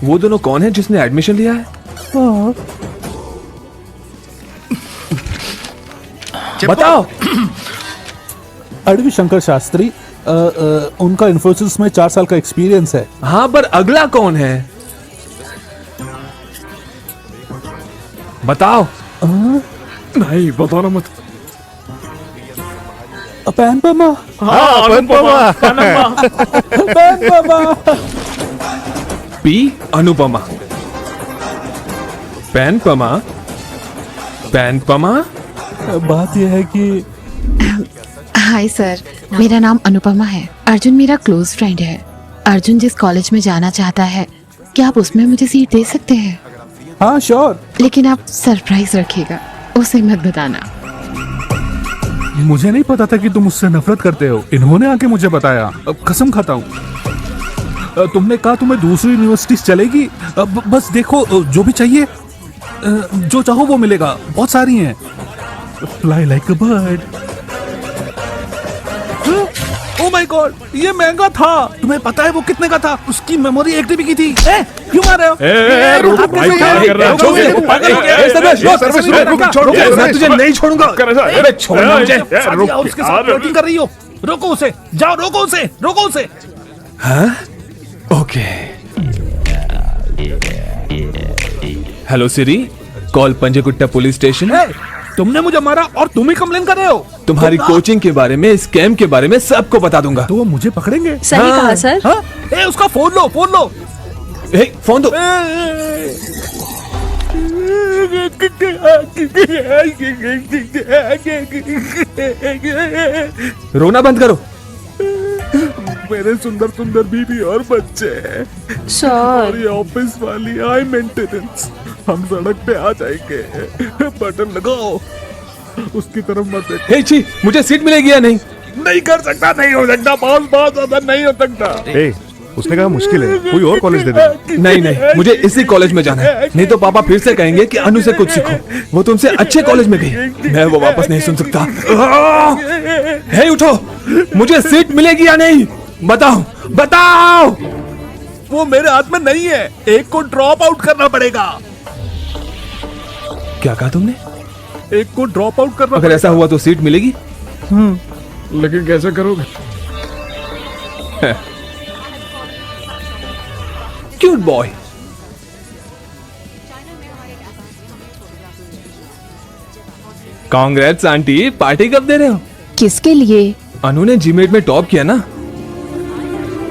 वो दोनों कौन है जिसने एडमिशन लिया है? बताओ। अडवी शंकर शास्त्री, उनका इन्फोसिस में 4 साल का एक्सपीरियंस है। हाँ, पर अगला कौन है? बताओ। नहीं, बताना मत। अनुपमा। हाँ, अनुपमा। पी अनुपमा। पैनपमा। बात यह है कि हाय सर, मेरा नाम अनुपमा है। अर्जुन मेरा क्लोज फ्रेंड है। अर्जुन जिस कॉलेज में जाना चाहता है, क्या आप उसमें मुझे सीट दे सकते हैं? हाँ श्योर। लेकिन आप सरप्राइज रखिएगा, उसे मत बताना। मुझे नहीं पता था कि तुम उससे नफरत करते हो। इन्होंने आके मुझे बताया। कसम खाता हूँ। तुमने कहा तुम्हें दूसरी यूनिवर्सिटी चलेगी। बस देखो, जो भी चाहिए, जो चाहो वो मिलेगा। बहुत सारी हैं। Fly like a bird. Oh my God, ये महंगा था। तुम्हें पता है वो कितने का था? उसकी मेमोरी 1 TB की थी। क्यों मार रहे हो? रुक भाई, क्या कर रहा है? तुझे नहीं छोड़ूंगा। अरे छोड़ना मुझे। उसके साथ फ्लर्टिंग कर रही हो। रोको उसे, जाओ, रोको उसे। हाँ? ओके। हेलो सिरी, कॉल पंजगुट्टा पुलिस स्टेशन। तुमने मुझे मारा और तुम ही कंप्लेन कर रहे हो। तुम्हारी कोचिंग के बारे में, स्कैम के बारे में सबको बता दूंगा। तो वो मुझे पकड़ेंगे। सही कहा सर। उसका फोन लो। फोन दो। रोना बंद करो। मेरे सुंदर सुंदर बीवी और बच्चे हैं। सर, और ये ऑफिस वाली हाई मेंटेनेंस। हम सड़क पे आ जाएंगे। बटन लगाओ, उसकी तरफ मत देखो। छी, मुझे सीट मिलेगी या नहीं? नहीं कर सकता, नहीं हो सकता, बहुत ज्यादा नहीं हो सकता। उसने कहा मुश्किल है, कोई और कॉलेज दे दे। नहीं, मुझे इसी कॉलेज में जाना है। नहीं तो पापा फिर से कहेंगे कि अनु से कुछ सीखो। वो तुमसे अच्छे कॉलेज में गई। मैं वो वापस नहीं सुन सकता। हे उठो, मुझे सीट मिलेगी या नहीं? बताओ। वो मेरे हाथ में नहीं है। एक को ड्रॉप आउट करना पड़ेगा। क्या कहा तुमने? एक को ड्रॉप आउट करना। अगर ऐसा हुआ तो सीट मिलेगी। लेकिन कैसे करोगे? Cute boy. Congrats aunty, party कब दे रहे हो? किसके लिए? अनु ने जीमेट में टॉप किया ना।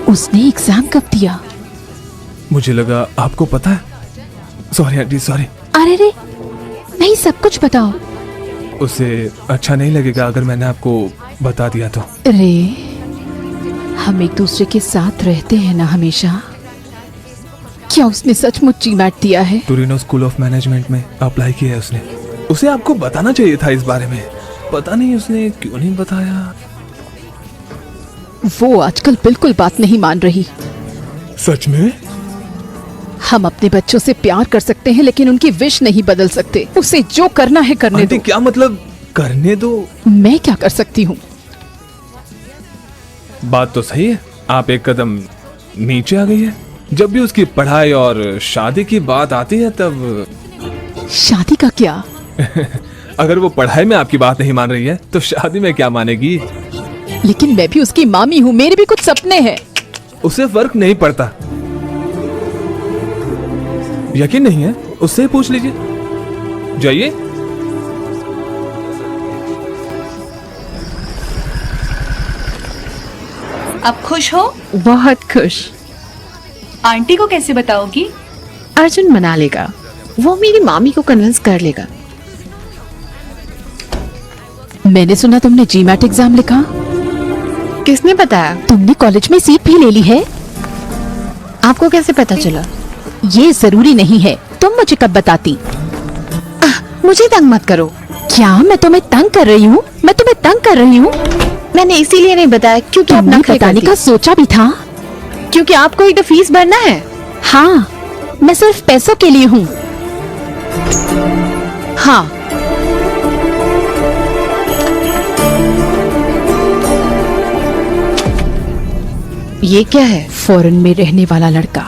उसने एग्जाम कब दिया? मुझे लगा आपको पता है। Sorry aunty, sorry. अरे रे, नहीं, सब कुछ बताओ। उसे अच्छा नहीं लगेगा अगर मैंने आपको बता दिया तो। रे, हम एक दूसरे के साथ रहते हैं ना हमेशा। क्या उसने सचमुच जीमैट दिया है? टोरिनो स्कूल ऑफ मैनेजमेंट में अप्लाई किया है उसने। उसे आपको बताना चाहिए था इस बारे में। पता नहीं उसने क्यों नहीं बताया। वो आजकल बिल्कुल बात नहीं मान रही। सच में? हम अपने बच्चों से प्यार कर सकते हैं, लेकिन उनकी विश नहीं बदल सकते। उसे जो करना है करने दो। क्या मतलब करने दो? मैं क्या कर सकती हूँ? बात तो सही है, आप एक कदम नीचे आ गई है। जब भी उसकी पढ़ाई और शादी की बात आती है तब। शादी का क्या? अगर वो पढ़ाई में आपकी बात नहीं मान रही है तो शादी में क्या मानेगी? लेकिन मैं भी उसकी मामी हूँ, मेरे भी कुछ सपने हैं। उसे फर्क नहीं पड़ता। यकीन नहीं है? उससे पूछ लीजिए। जाइए। आप खुश हो? बहुत खुश। आंटी को कैसे बताओगी? अर्जुन मना लेगा। वो मेरी मामी को कन्विंस कर लेगा। मैंने सुना तुमने जीमैट एग्जाम लिखा। किसने बताया? तुमने कॉलेज में सीट भी ले ली है। आपको कैसे पता चला? ये जरूरी नहीं है, तुम मुझे कब बताती। मुझे तंग मत करो। क्या मैं तुम्हें तंग कर रही हूँ? मैं तुम्हें तंग कर रही हूँ? मैंने इसीलिए नहीं बताया क्योंकि आप नखरे बताने करती। का सोचा भी था। क्योंकि आपको ही तो फीस भरना है। हाँ, मैं सिर्फ पैसों के लिए हूँ। हाँ, ये क्या है? फॉरेन में रहने वाला लड़का।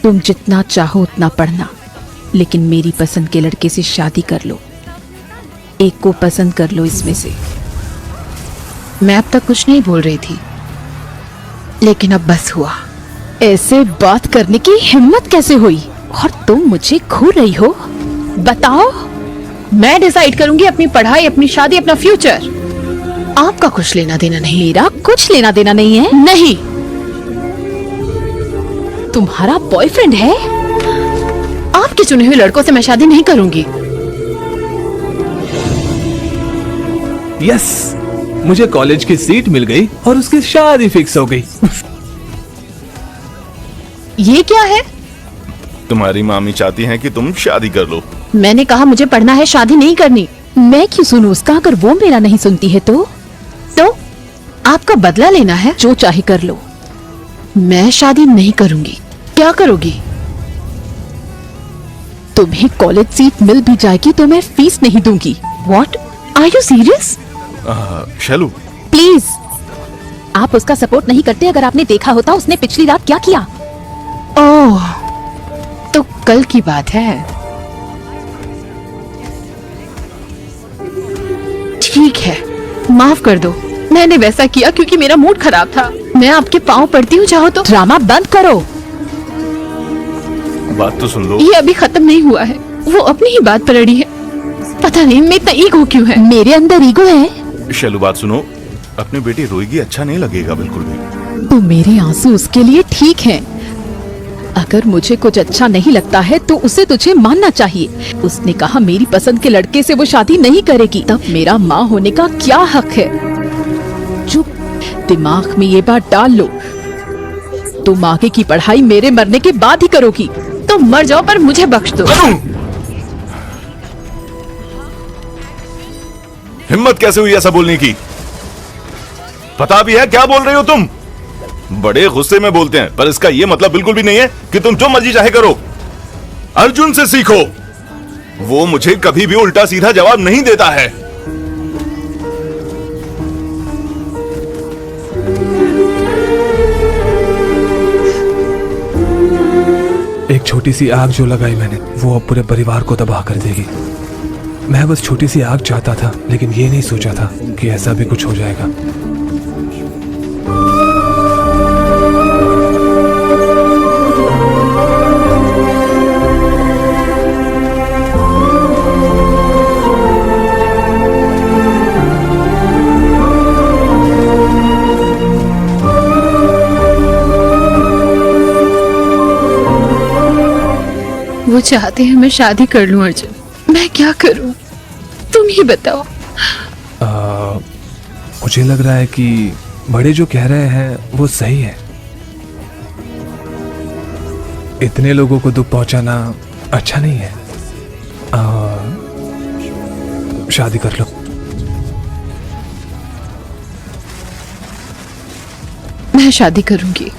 तुम जितना चाहो उतना पढ़ना, लेकिन मेरी पसंद के लड़के से शादी कर लो। एक को पसंद कर लो इसमें से। मैं अब तक कुछ नहीं बोल रही थी, लेकिन अब बस हुआ। ऐसे बात करने की हिम्मत कैसे हुई? और तुम मुझे घूर रही हो? बताओ। मैं डिसाइड करूंगी अपनी पढ़ाई, अपनी शादी, अपना फ्यूचर। आपका कुछ लेना देना नहीं। मेरा कुछ लेना देना नहीं है। नहीं। तुम्हारा बॉयफ्रेंड है? आपके चुने हुए लड़कों से मैं शादी नहीं करूंगी। यस, मुझे कॉलेज की सीट मिल गई और उसकी शादी फिक्स हो गई। ये क्या है? तुम्हारी मामी चाहती हैं कि तुम शादी कर लो। मैंने कहा मुझे पढ़ना है, शादी नहीं करनी। मैं क्यों सुनूं उसका? अगर वो मेरा नहीं सुनती है तो आपका बदला लेना है? जो चाहे कर लो। मैं शादी नहीं करूंगी। क्या करोगी? तुम्हें कॉलेज सीट मिल भी जाएगी तो मैं फीस नहीं दूंगी। What? Are you serious? Shailu, please, आप उसका सपोर्ट नहीं करते। अगर आपने देखा होता उसने पिछली रात क्या किया। ओह, तो कल की बात है। ठीक है, माफ कर दो। मैंने वैसा किया क्योंकि मेरा मूड खराब था। मैं आपके पाँव पड़ती हूँ, चाहो तो। ड्रामा बंद करो। बात तो सुन लो। ये अभी खत्म नहीं हुआ है। वो अपनी ही बात पर अड़ी है। पता नहीं मैं इतना ईगो क्यों है। मेरे अंदर ईगो है। शैलू, बात सुनो। अपनी बेटी रोएगी, अच्छा नहीं लगेगा बिल्कुल भी। तो मेरे आंसू उसके लिए ठीक हैं। अगर मुझे कुछ अच्छा नहीं लगता है तो उसे तुझे मानना चाहिए। उसने कहा मेरी पसंद के लड़के से वो शादी नहीं करेगी, तब मेरा माँ होने का क्या हक है? चुप, दिमाग में ये बात डाल लो। तुम आगे की पढ़ाई मेरे मरने के बाद ही करोगी। तो मर जाओ पर मुझे बख्श दो। हिम्मत कैसे हुई ऐसा बोलने की? पता भी है क्या बोल रही हो तुम? बड़े गुस्से में बोलते हैं, पर इसका ये मतलब बिल्कुल भी नहीं है कि तुम जो मर्जी चाहे करो। अर्जुन से सीखो। वो मुझे कभी भी उल्टा सीधा जवाब नहीं देता है। एक छोटी सी आग जो लगाई मैंने, वो अब पूरे परिवार को तबाह कर देगी। मैं बस छोटी सी आग चाहता था, लेकिन ये नहीं सोचा था कि ऐसा भी कुछ हो जाएगा। वो चाहते हैं मैं शादी कर लूं। अर्जुन, मैं क्या करूं? तुम ही बताओ। मुझे लग रहा है कि बड़े जो कह रहे हैं वो सही है। इतने लोगों को दुख पहुंचाना अच्छा नहीं है। शादी कर लो। मैं शादी करूंगी।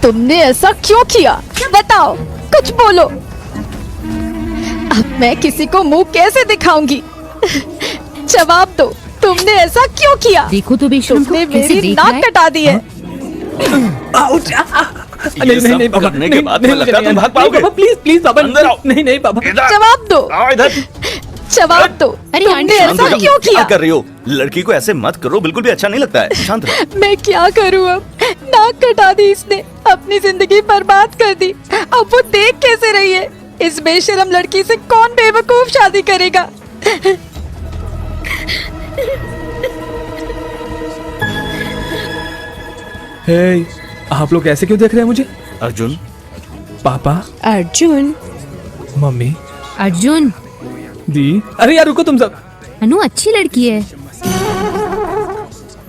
तुमने ऐसा क्यों किया? बताओ, कुछ बोलो। अब मैं किसी को मुंह कैसे दिखाऊंगी? जवाब दो, तुमने ऐसा क्यों किया? देखो तो बेशरम को तुमने कैसे मेरी देख रहा नाक है। कटा दी है। नहीं नहीं नहीं बाबा, करने के बाद मुझे लगता है तुम भाग पाओगे। बाबा प्लीज प्लीज बाबा, अंदर आओ। नहीं नहीं बाबा, जवाब दो, आओ इधर। जवाब दो। अरे तुमने आंटी, शांत हो ऐसा जाओ। क्यों क्या किया? कर रही हो? लड़की को ऐसे मत करो, बिल्कुल भी अच्छा नहीं लगता है। शांत रहो। मैं क्या करूं अब? नाक कटा दी इसने, अपनी जिंदगी बर्बाद कर दी। अब वो देख कैसे रही है? इस बेशरम लड़की से कौन बेवकूफ शादी करेगा? हे, आप लोग ऐसे क्यों देख रहे हैं मुझे? अर्जुन, पापा, अर्जुन, मम्मी, अर्जुन, दी, अरे यार रुको तुम सब। अनु अच्छी लड़की है।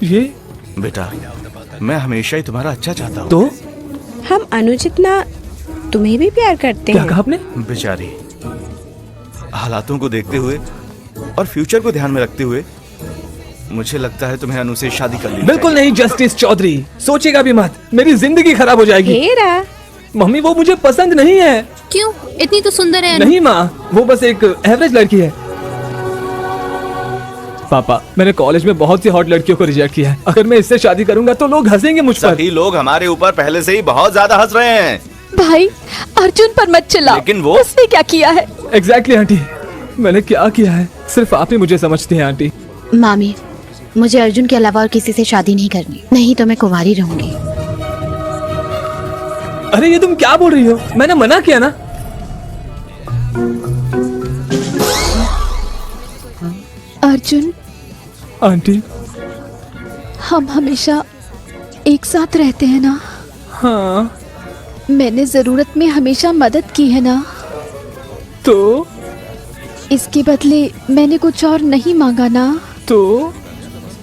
ये बेटा, मैं हमेशा ही तुम्हारा अच्छा चाहता हूँ। तो हम अनु जितना तुम्हें भी प्यार करते क्या हैं। कहा आपने? बेचारी, हालातों को देखते हुए और फ्यूचर को ध्यान में रखते हुए मुझे लगता है तुम्हें अनु से शादी कर लेनी बिल्कुल नहीं जस्टिस चौधरी, सोचेगा भी मत, मेरी जिंदगी खराब हो जाएगी। हेरा, मम्मी वो मुझे पसंद नहीं है। क्यों? इतनी तो सुंदर है अनु। नहीं माँ, वो बस एक एवरेज लड़की है। पापा, मैंने कॉलेज में बहुत सी हॉट लड़कियों को रिजेक्ट किया है। अगर मैं इससे शादी करूंगा तो लोग हंसेंगे मुझ पर। सभी लोग हमारे ऊपर पहले से ही बहुत ज्यादा हंस रहे हैं। भाई, अर्जुन पर मत चिल्लाओ। लेकिन वो उसने क्या किया है? एग्जैक्टली आंटी, मैंने क्या किया है सिर्फ आप ही मुझे समझती हैं आंटी। मामी, मुझे अर्जुन के अलावा और किसी से शादी नहीं करनी, नहीं तो मैं कुंवारी रहूंगी। अरे ये तुम क्या बोल रही हो? मैंने मना किया ना। अर्जुन, आंटी, हम हमेशा एक साथ रहते हैं ना? हाँ। मैंने जरूरत में हमेशा मदद की है ना? तो इसके बदले मैंने कुछ और नहीं मांगा ना? तो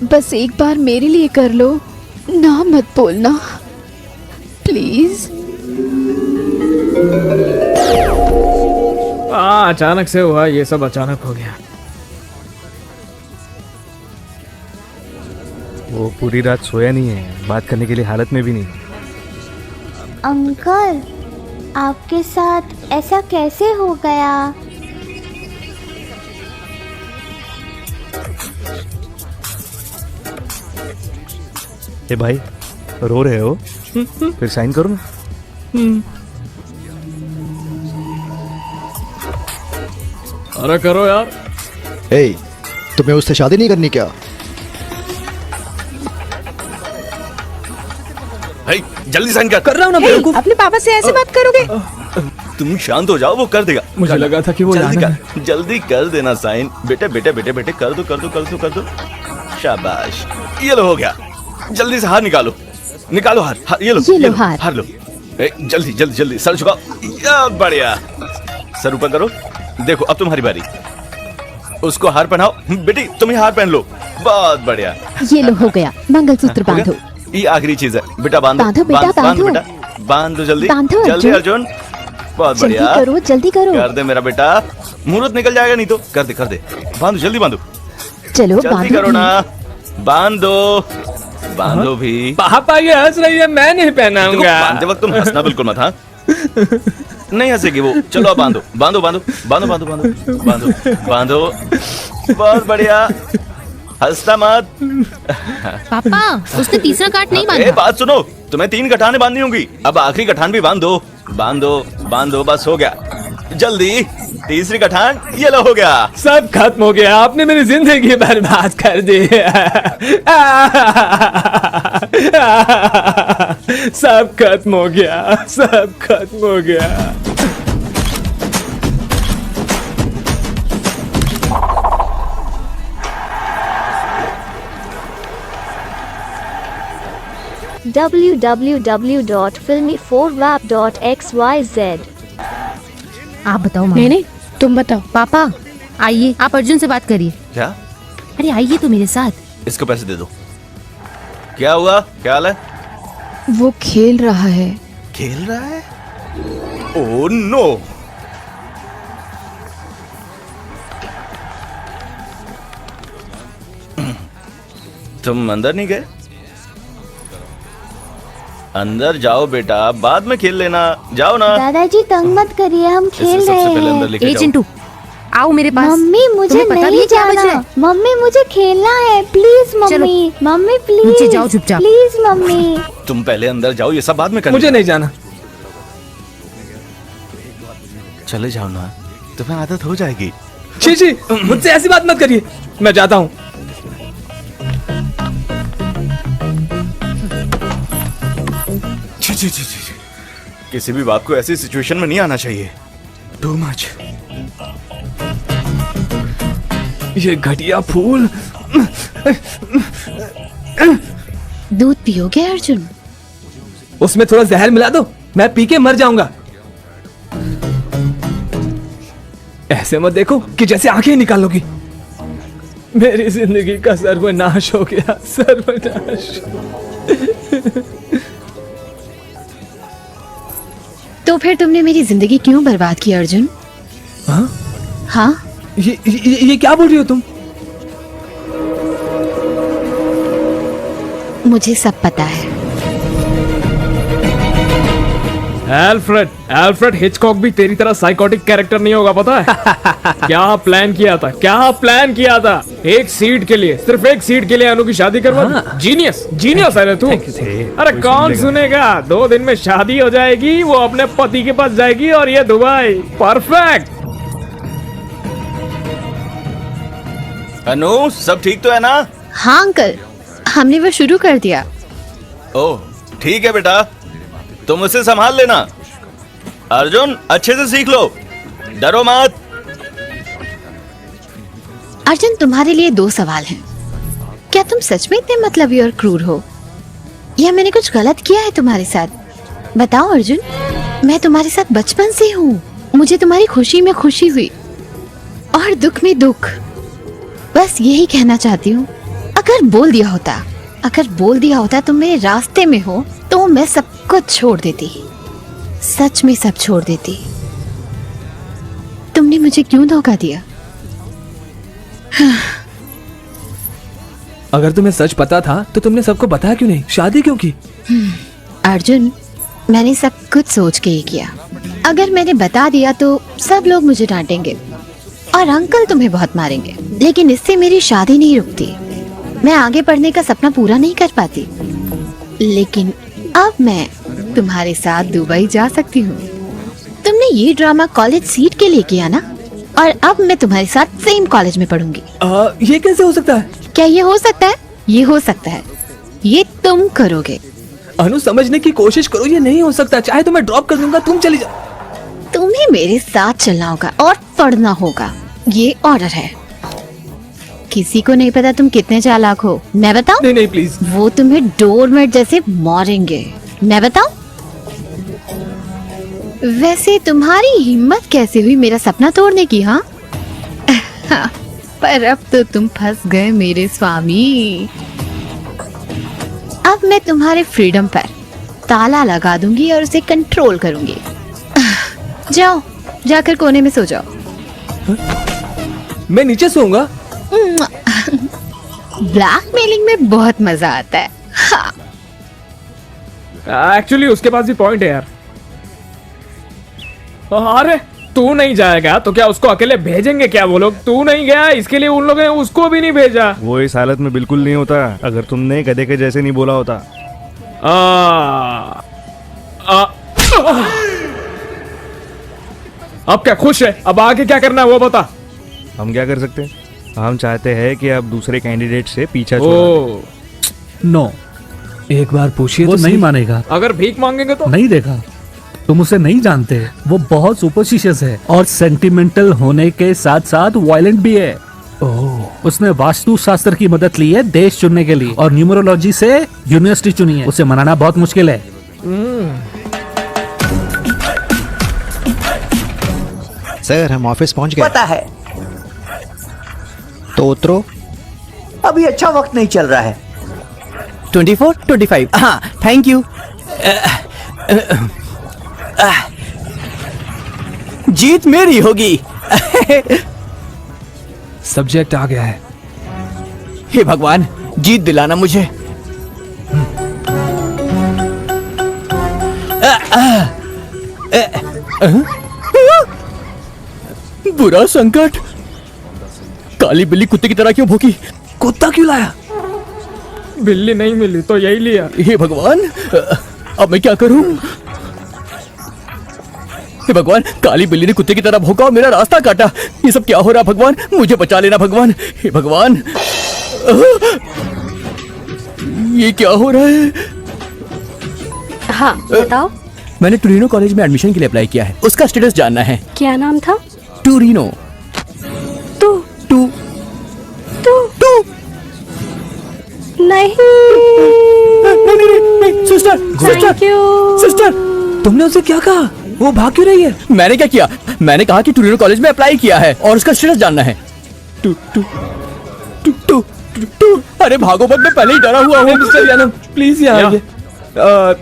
बस एक बार मेरे लिए कर लो ना, मत बोलना प्लीज। अचानक से हुआ, ये सब अचानक हो गया। वो पूरी रात सोया नहीं है, बात करने के लिए हालत में भी नहीं। अंकल, आपके साथ ऐसा कैसे हो गया? ए भाई, रो रहे हो? फिर साइन करो ना। अरे करो यार। ए, तुम्हें उससे शादी नहीं करनी क्या? भाई जल्दी साइन कर रहा हूँ ना हे, अपने पापा से ऐसे बात करोगे? तुम शांत हो जाओ, वो कर देगा। मुझे लगा था कि वो जल्दी जाना कर, जल्दी कर देना साइन। बेटे बेटे बेटे बेटे कर दो कर दो कर दो कर दो। शाबाश, ये लो हो गया। जल्दी से हार निकालो, निकालो हार, ये लो हार। हार लो। जल्दी जल्दी जल्दी सर झुकाओ। या बढ़िया, सर ऊपर करो। देखो अब तुम्हारी बारी। उसको हार पहनाओ। बेटी तुम ही हार पहन लो। बहुत बढ़िया, ये लो हो गया, मंगलसूत्र हो गया? बांधो। ये आखिरी चीज है। बेटा बांधो बांधो बेटा, बांध बांधो। बेटा, बांध दो जल्दी बांधो जल्दी अर्जुन। अर्जुन। बहुत जल्दी बढ़िया, करो, जल्दी करो। कर दे मेरा बेटा, मुहूर्त निकल जाएगा नहीं तो। कर दे कर दे, बांधो जल्दी बांधो। चलो जल्दी बांधो करो भी। ना, बांधो बांधो भी। पापा ये हंस रही है, मैं नहीं देखो, पहनाऊंगा। बांधते वक्त तुम हंसना बिल्कुल मत। हाँ नहीं हंसेगी वो। चलो अब बांधो बांधो बांधो बांधो बांधो बांधो बांधो बांधो। बहुत बढ़िया, हंसना मत। पापा, उसने तीसरा काट नहीं ए, बांधा। बात सुनो, तुम्हें 3 गठाने बांधनी होंगी। अब आखिरी गठान भी बांध दो। बांधो बांधो, बस हो गया। जल्दी तीसरी गठान, ये लो हो गया। सब खत्म हो गया, आपने मेरी जिंदगी बर्बाद कर दी। सब खत्म हो गया, सब खत्म हो गया। www.filmy4wap.xyz। आप बताओ नहीं नहीं, तुम बताओ। पापा आइए, आप अर्जुन से बात करिए। क्या? अरे आइए तो मेरे साथ। इसको पैसे दे दो। क्या हुआ, क्या हाल है? वो खेल रहा है। खेल रहा है? Oh no. तुम अंदर नहीं गए? अंदर जाओ बेटा, बाद में खेल लेना, जाओ ना। दादाजी तंग मत करिए, हम खेल सबसे रहे पहले अंदर हैं। लेके जाओ। चिंटू आओ मेरे पास। मम्मी मुझे तुम्हें पता भी नहीं है क्या वजह जाना। है? मम्मी मुझे खेलना है, प्लीज मम्मी। मम्मी प्लीज नीचे जाओ चुपचाप। Please mummy. तुम पहले अंदर जाओ, ये सब बाद में करना। मुझे नहीं जाना। चले जाओ ना, तुम्हें आदत हो जाएगी। शी मुझसे ऐसी बात मत करिए, मैं जाता हूँ। छी, किसी भी बाप को ऐसी सिचुएशन में नहीं आना चाहिए। Too much. ये घटिया फूल। दूध पियोगे अर्जुन? उसमें थोड़ा जहर मिला दो, मैं पी के मर जाऊंगा। ऐसे मत देखो कि जैसे आंखें निकालोगी। मेरी जिंदगी का सर्वनाश हो गया, सर्वनाश। तो फिर तुमने मेरी जिंदगी क्यों बर्बाद की अर्जुन? हाँ? हाँ? ये क्या बोल रही हो तुम? मुझे सब पता है। एल्फ्रेड हिचकॉक भी तेरी तरह साइकोटिक कैरेक्टर नहीं होगा, पता है? क्या प्लान किया था एक सीट के लिए, सिर्फ एक सीट के लिए अनु की शादी करवा। हाँ। जीनियस है रे तू। अरे कौन सुनेगा? 2 दिन में शादी हो जाएगी, वो अपने पति के पास जाएगी और ये दुबई। परफेक्ट। अनु सब ठीक तो है ना? हाँ अंकल, हमने वो शुरू कर दिया। ओह ठीक है बेटा, तुम उसे संभाल लेना। अर्जुन अच्छे से सीख लो, डरो मत। अर्जुन तुम्हारे लिए 2 सवाल हैं। क्या तुम सच में इतने मतलबी और क्रूर हो, या मैंने कुछ गलत किया है तुम्हारे साथ? बताओ अर्जुन। मैं तुम्हारे साथ बचपन से हूँ, मुझे तुम्हारी खुशी में खुशी हुई और दुख में दुख। बस यही कहना चाहती हूँ। अगर बोल दिया होता तुम मेरे रास्ते में हो, तो मैं सब कुछ छोड़ देती, सच में सब छोड़ देती। तुमने मुझे क्यों धोखा दिया? अगर तुम्हें सच पता था तो तुमने सबको बताया क्यों नहीं? शादी क्यों की? अर्जुन, मैंने सब कुछ सोच के ही किया। अगर मैंने बता दिया तो सब लोग मुझे डांटेंगे और अंकल तुम्हें बहुत मारेंगे, लेकिन इससे मेरी शादी नहीं रुकती। मैं आगे पढ़ने का सपना पूरा नहीं कर पाती, लेकिन अब मैं तुम्हारे साथ दुबई जा सकती हूँ। तुमने ये ड्रामा कॉलेज सीट के लिए किया ना, और अब मैं तुम्हारे साथ सेम कॉलेज में पढ़ूंगी। ये कैसे हो सकता है? क्या ये हो सकता है? ये हो सकता है, ये तुम करोगे। अनु समझने की कोशिश करो, ये नहीं हो सकता। चाहे तो मैं ड्रॉप कर दूंगा, तुम चली जाओ। तुम्हें मेरे साथ चलना होगा और पढ़ना होगा, ये ऑर्डर है। किसी को नहीं पता तुम कितने चालाक हो। मैं बताऊं? नहीं प्लीज। वो तुम्हें डोरमेट जैसे मारेंगे। मैं बताऊं? वैसे तुम्हारी हिम्मत कैसे हुई मेरा सपना तोड़ने की? हाँ पर अब तो तुम फंस गए मेरे स्वामी। अब मैं तुम्हारे फ्रीडम पर ताला लगा दूंगी और उसे कंट्रोल करूंगी। जाओ, जाकर कोने में सो जाओ। मैं नीचे सोऊंगा। ब्लैकमेलिंग में बहुत मजा आता है। एक्चुअली उसके पास भी पॉइंट है यार। अरे तू नहीं जाएगा तो क्या उसको अकेले भेजेंगे क्या वो लोग? तू नहीं गया, इसके लिए उन लोगों ने उसको भी नहीं भेजा। वो इस हालत में बिल्कुल नहीं होता अगर तुमने गधे के जैसे नहीं बोला होता। अब क्या खुश है? अब आगे क्या करना है वो बता। हम क्या कर सकते हैं? हम चाहते हैं कि आप दूसरे कैंडिडेट से पीछा छोड़। नो, एक बार पूछिए वो तो नहीं सही। मानेगा। अगर भीख मांगेंगे तो? नहीं देखा, तुम उसे नहीं जानते। वो बहुत सुपरस्टिशियस है और सेंटिमेंटल होने के साथ साथ वायलेंट भी है। उसने वास्तु शास्त्र की मदद ली है देश चुनने के लिए और न्यूमरोलॉजी से यूनिवर्सिटी चुनी है। उसे मनाना बहुत मुश्किल है। सर हम ऑफिस पहुंच गए। पता है, तो उतरो। अभी अच्छा वक्त नहीं चल रहा है। 24, 25। हाँ थैंक यू। जीत मेरी होगी। सब्जेक्ट आ गया है। हे भगवान, जीत दिलाना मुझे। बुरा संकट। काली बिल्ली कुत्ते की तरह क्यों भौंकी? कुत्ता क्यों लाया? बिल्ली नहीं मिली तो यही लिया। हे भगवान, अब मैं क्या करूं? हे भगवान, काली बिल्ली ने कुत्ते की तरह भौंका और मेरा रास्ता काटा। ये सब क्या हो रहा भगवान? मुझे बचा लेना भगवान। हे भगवान, ये क्या हो रहा है? हाँ बताओ। मैंने टूरिनो कॉलेज में एडमिशन के लिए अप्लाई किया है, उसका स्टेटस जानना है। क्या नाम था? टूरिनो। तू टू तू टू नहीं। Sister, Thank you. सिस्टर, तुमने उसे क्या कहा? वो भाग क्यों रही है? मैंने क्या किया? मैंने कहा कि टूरिनो कॉलेज में अप्लाई किया है और उसका स्टेटस जानना है। टू टू टू टू टू। अरे भागो मत, मैं पहले ही डरा हुआ हूँ। मिस्टर यादव प्लीज यहाँ आइए।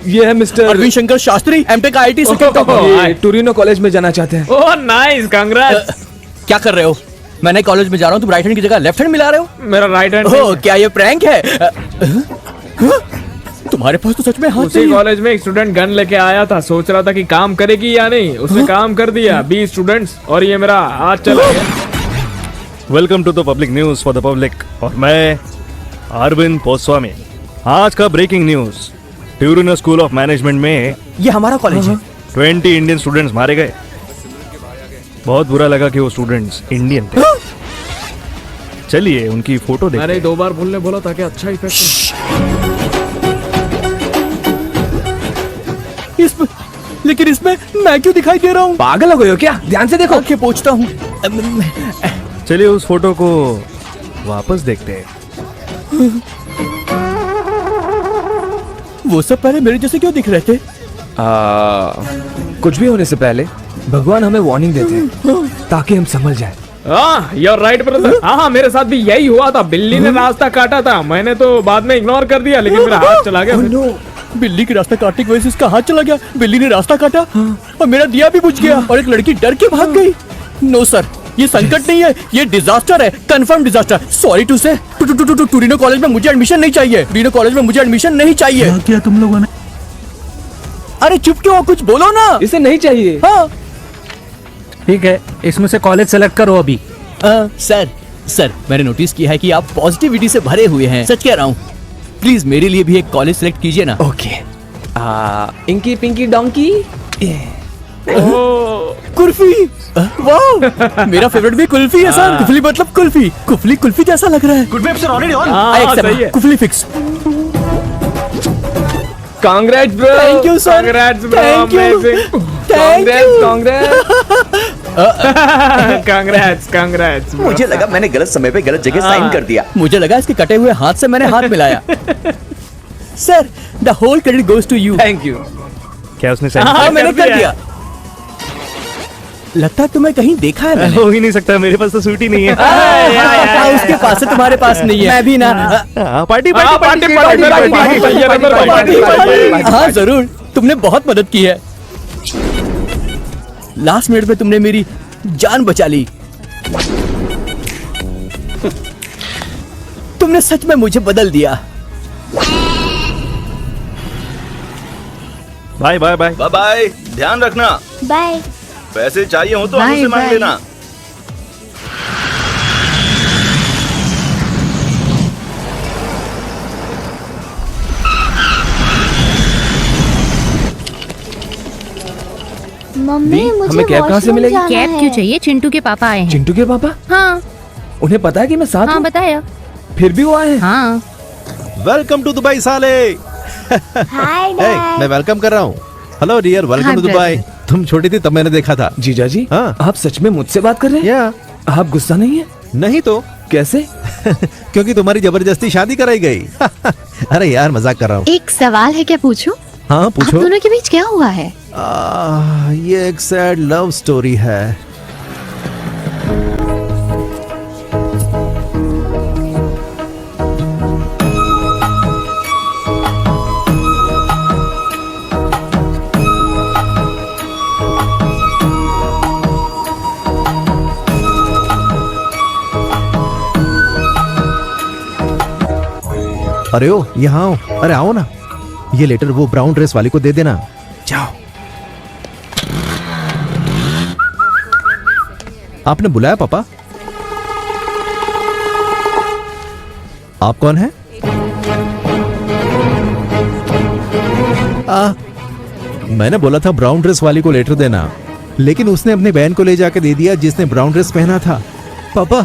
ये है mister Arvind Shankar Shastri, M Tech IIT second Turino college में जाना चाहते हैं। Oh nice, Congress. क्या कर रहे हो? मैंने कॉलेज में जा रहा हूँ, तुम राइट हैंड की जगह लेफ्ट हैंड मिला रहे हो? मेरा राइट हैंड। ओह, क्या ये प्रैंक है? तुम्हारे पास तो सच में हाथ उसी कॉलेज में एक स्टूडेंट गन लेके आया था, सोच रहा था कि काम करेगी या नहीं। उसने काम कर दिया, 20 स्टूडेंट्स, और ये मेरा हाथ चला गया। Welcome to the public news for the public, और मैं अरविंद पोस्वामी। आज का breaking news, Turino school of management में, ये हमारा कॉलेज है, 20 इंडियन स्टूडेंट्स मारे गए। बहुत बुरा लगा कि वो स्टूडेंट्स इंडियन थे। चलिए उनकी फोटो देखते हैं। मैंने 2 बार बोलने बोला था कि अच्छा इफेक्ट। लेकिन इसमें मैं क्यों दिखाई दे रहा हूँ? पागल हो गए हो क्या? ध्यान से देखो। आंखें पोंछता हूँ। चलिए उस फोटो को वापस देखते हैं। वो सब पहले मेरे जैसे क्यों दिख रहे थे? कुछ भी होने से पहले भगवान हमें वार्निंग देते हैं ताकि हम समझ जाए। You're right, brother. हाँ, मेरे साथ भी यही हुआ था। बिल्ली ने रास्ता काटा था, मैंने तो बाद में इग्नोर कर दिया, लेकिन मेरा हाथ चला गया। बिल्ली के रास्ता काटने की वजह से इसका हाथ चला गया। बिल्ली ने रास्ता काटा और मेरा दिया भी बुझ गया और एक लड़की डर के भाग गई। नो सर, ये संकट नहीं है, ये डिजास्टर है, कंफर्म डिजास्टर। सॉरी टू से, टूरिनो कॉलेज में मुझे एडमिशन नहीं चाहिए। टूरिनो कॉलेज में मुझे एडमिशन नहीं चाहिए। क्या तुम लोगों ने? अरे चुप क्यों हो? कुछ बोलो ना। इसे नहीं चाहिए। हाँ ठीक है, इसमें से कॉलेज सेलेक्ट करो अभी। सर, मैंने नोटिस किया है कि आप पॉजिटिविटी से भरे हुए हैं। सच कह रहा हूँ, प्लीज मेरे लिए भी एक कॉलेज सेलेक्ट कीजिए ना। Okay. Inky pinky donkey. Kulfi. वाह, मेरा फेवरेट भी कुल्फी है सर। कुफली मतलब कुल्फी। कुफली कुल्फी जैसा लग रहा है। कुफली fix. Congrats bro. Thank you sir. Congrats, bro. Thank you. Congrats. मुझे लगा मैंने गलत समय पे गलत जगह साइन कर दिया। मुझे लगा इसके कटे हुए हाथ से मैंने हाथ मिलाया। Sir, the whole credit goes to you. Thank you. क्या उसने साइन हाँ, मैंने कर दिया। लगता है तुम्हें कहीं देखा है मैंने। हो ही नहीं सकता, मेरे पास तो सूट ही नहीं है। उसके पास है, तुम्हारे पास नहीं है। मैं भी ना। पार्टी हाँ जरूर, तुमने बहुत मदद की है। लास्ट मिनट में तुमने मेरी जान बचा ली। तुमने सच में मुझे बदल दिया। Bye bye bye bye bye. ध्यान रखना। बाय। पैसे चाहिए हो तो Bye, हमसे मांग bye. लेना। मम्मी मुझे हमें कैब कहाँ से मिलेगी? कैब क्यों चाहिए? चिंटू के पापा आए हैं। चिंटू के पापा? हाँ उन्हें पता है कि मैं साथ हाँ हूँ? बताया। फिर भी वो आए हैं? हाँ। वेलकम टू दुबई साले। हाय मैं वेलकम कर रहा हूँ। Hello dear, welcome to Dubai. तुम छोटी थी तब मैंने देखा था। जीजा जी, हाँ? आप सच में मुझसे बात कर रहे हैं? या आप गुस्सा नहीं है? नहीं तो कैसे? क्योंकि तुम्हारी जबरदस्ती शादी कराई गई। अरे यार मजाक कर रहा हूँ। एक सवाल है, क्या पूछूं? हाँ आप पूछो। दोनों के बीच क्या हुआ है? ये एक सैड लव स्टोरी है। अरे ओ यहाँ आओ। अरे आओ ना। ये लेटर वो ब्राउन ड्रेस वाली को दे देना। जाओ। आपने बुलाया पापा? आप कौन हैं? मैंने बोला था ब्राउन ड्रेस वाली को लेटर देना, लेकिन उसने अपनी बहन को ले जाके दे दिया जिसने ब्राउन ड्रेस पहना था। पापा,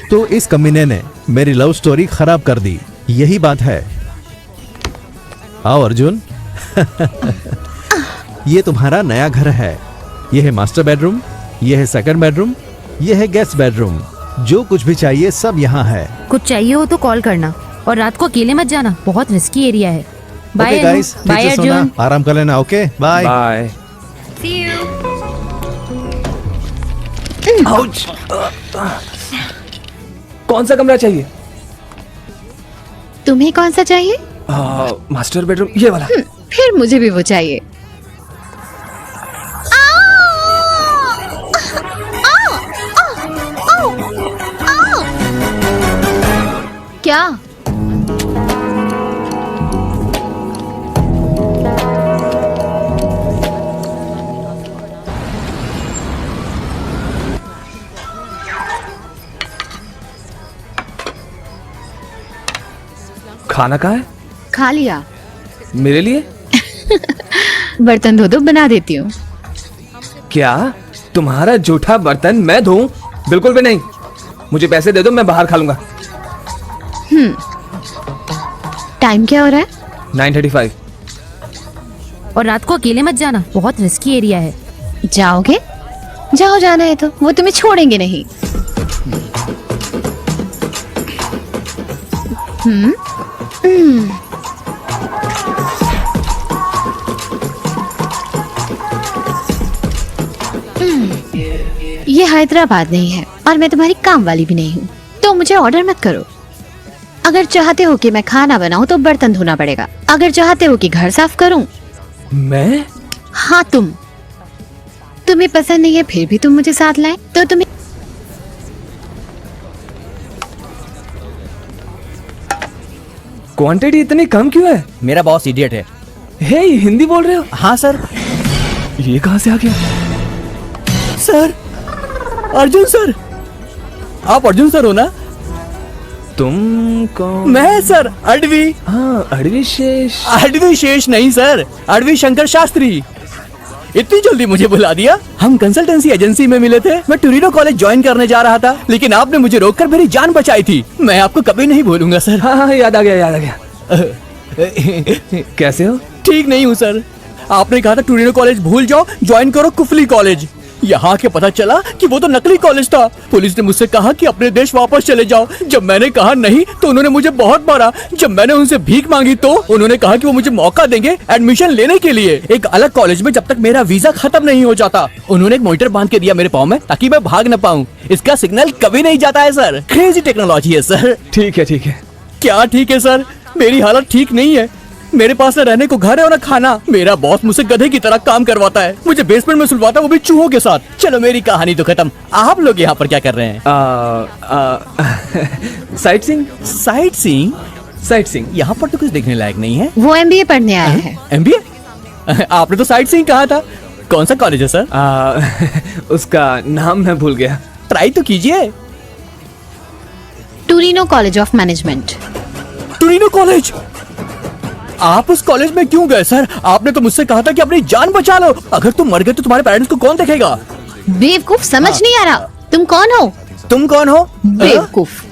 तो इस कमीने ने मेरी लव स्टोरी खराब कर दी, यही बात है। आओ अर्जुन। ये तुम्हारा नया घर है। यह है मास्टर बेडरूम, यह है सेकंड बेडरूम, यह है गेस्ट बेडरूम। जो कुछ भी चाहिए सब यहाँ है। कुछ चाहिए हो तो कॉल करना, और रात को अकेले मत जाना, बहुत रिस्की एरिया है। बाय गाइस, बाय अर्जुन, आराम कर लेना। Okay bye bye. See you. कौन सा कमरा चाहिए? तुम्हें कौन सा चाहिए? मास्टर बेडरूम, ये वाला। फिर मुझे भी वो चाहिए। क्या? खाना कहाँ है? खा लिया। मेरे लिए? बर्तन धो दो, बना देती हूँ। क्या तुम्हारा जूठा बर्तन मैं धोऊं? बिल्कुल भी नहीं। मुझे पैसे दे दो, मैं बाहर खा लूंगा। टाइम क्या हो रहा है? 9:35। और रात को अकेले मत जाना, बहुत रिस्की एरिया है। जाओगे? जाओ, जाना है तो वो तुम्हें छोड़ेंगे नहीं। ये हैदराबाद नहीं है और मैं तुम्हारी काम वाली भी नहीं हूँ, तो मुझे ऑर्डर मत करो। अगर चाहते हो कि मैं खाना बनाऊं तो बर्तन धोना पड़ेगा। अगर चाहते हो कि घर साफ करूं। मैं? हाँ तुम्हें पसंद नहीं है फिर भी तुम मुझे साथ लाए तो तुम्हें। क्वांटिटी इतनी कम क्यों है? मेरा बॉस इडियट है। हे, हिंदी बोल रहे हो? हाँ सर। ये कहाँ से आ गया? सर, अर्जुन सर, आप अर्जुन सर हो ना? तुम कौन? मैं सर, अडवी। हाँ, अडवी शेष। अडवी शेष नहीं सर, अडवी शंकर शास्त्री। इतनी जल्दी मुझे बुला दिया? हम कंसल्टेंसी एजेंसी में मिले थे। मैं टोरिनो कॉलेज ज्वाइन करने जा रहा था, लेकिन आपने मुझे रोककर मेरी जान बचाई थी। मैं आपको कभी नहीं भूलूंगा सर। हाँ, याद आ गया। कैसे हो? ठीक नहीं हूँ सर। आपने कहा था टोरिनो कॉलेज भूल जाओ, ज्वाइन करो कुफली कॉलेज। यहाँ के पता चला कि वो तो नकली कॉलेज था। पुलिस ने मुझसे कहा कि अपने देश वापस चले जाओ। जब मैंने कहा नहीं तो उन्होंने मुझे बहुत मारा। जब मैंने उनसे भीख मांगी तो उन्होंने कहा कि वो मुझे मौका देंगे एडमिशन लेने के लिए एक अलग कॉलेज में, जब तक मेरा वीजा खत्म नहीं हो जाता। उन्होंने एक मॉनिटर बांध के दिया मेरे पाँव में ताकि मैं भाग न पाऊँ। इसका सिग्नल कभी नहीं जाता है सर। क्रेजी टेक्नोलॉजी है सर। ठीक है। क्या ठीक है सर? मेरी हालत ठीक नहीं है। मेरे पास न रहने को घर है और न खाना। मेरा बॉस मुझसे गधे की तरह काम करवाता है, मुझे बेसमेंट में सुलवाता है, वो भी चूहों के साथ। चलो मेरी कहानी तो खत्म। आप लोग यहाँ पर क्या कर रहे हैं? Sight seeing. साइट सीइंग यहाँ पर तो कुछ देखने लायक नहीं है। वो MBA पढ़ने आया है। MBA? आपने तो साइट सीइंग कहा था। कौन सा कॉलेज है सर? उसका नाम मैं भूल गया। ट्राई तो कीजिए। Torino college of management. Torino college? आप उस कॉलेज में क्यों गए सर? आपने तो मुझसे कहा था कि अपनी जान बचा लो। अगर तुम मर गए तो तुम्हारे पेरेंट्स को कौन देखेगा? बेवकूफ, समझ नहीं आ रहा। तुम कौन हो? बेवकूफ।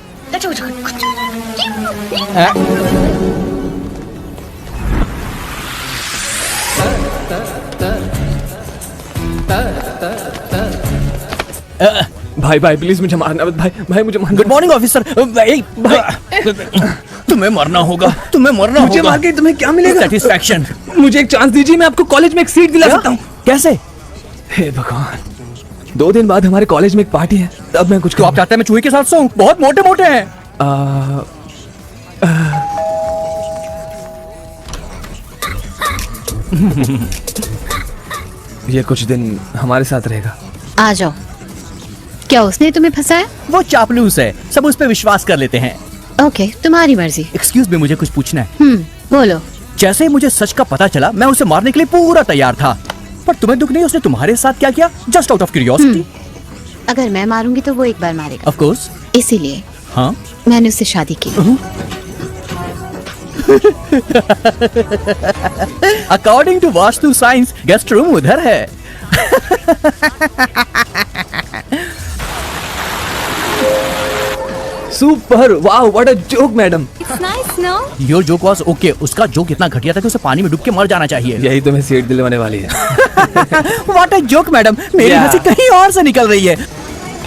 भाई प्लीज मुझे मारना मत। भाई मुझे मारना। Good morning officer. भाई तुम्हें मरना होगा। मुझे मार के तुम्हें क्या मिलेगा? सेटिस्फैक्शन। मुझे एक चांस दीजिए, मैं आपको कॉलेज में एक सीट दिला सकता हूँ। कैसे? हे भगवान, 2 दिन बाद हमारे कॉलेज में एक पार्टी है, तब मैं कुछ। तो आप चाहते हैं मैं चूहे के साथ सोऊं? बहुत मोटे मोटे हैं। ये कुछ दिन हमारे साथ रहेगा। आ जाओ। क्या उसने तुम्हें फंसाया? वो चापलूस है, सब उस पे विश्वास कर लेते हैं। ओके, तुम्हारी मर्जी। एक्सक्यूज मी, मुझे कुछ पूछना है। बोलो। जैसे ही मुझे सच का पता चला मैं उसे मारने के लिए पूरा तैयार था, पर तुम्हें दुख नहीं उसने तुम्हारे साथ क्या किया? Just out of curiosity. अगर मैं मारूंगी तो वो एक बार मारेगा। Of course. इसीलिए हाँ मैंने उससे शादी की। According to vastu science guest room उधर है। Super, wow, what a joke madam. It's nice, no? Your joke was okay. उसका जोक इतना घटिया था कि उसे पानी में डूब के मर जाना चाहिए। यही तुम्हें सीट दिलवाने वाली है। व्हाट अ जोक मैडम, मेरी Yeah. हंसी कहीं और से निकल रही है।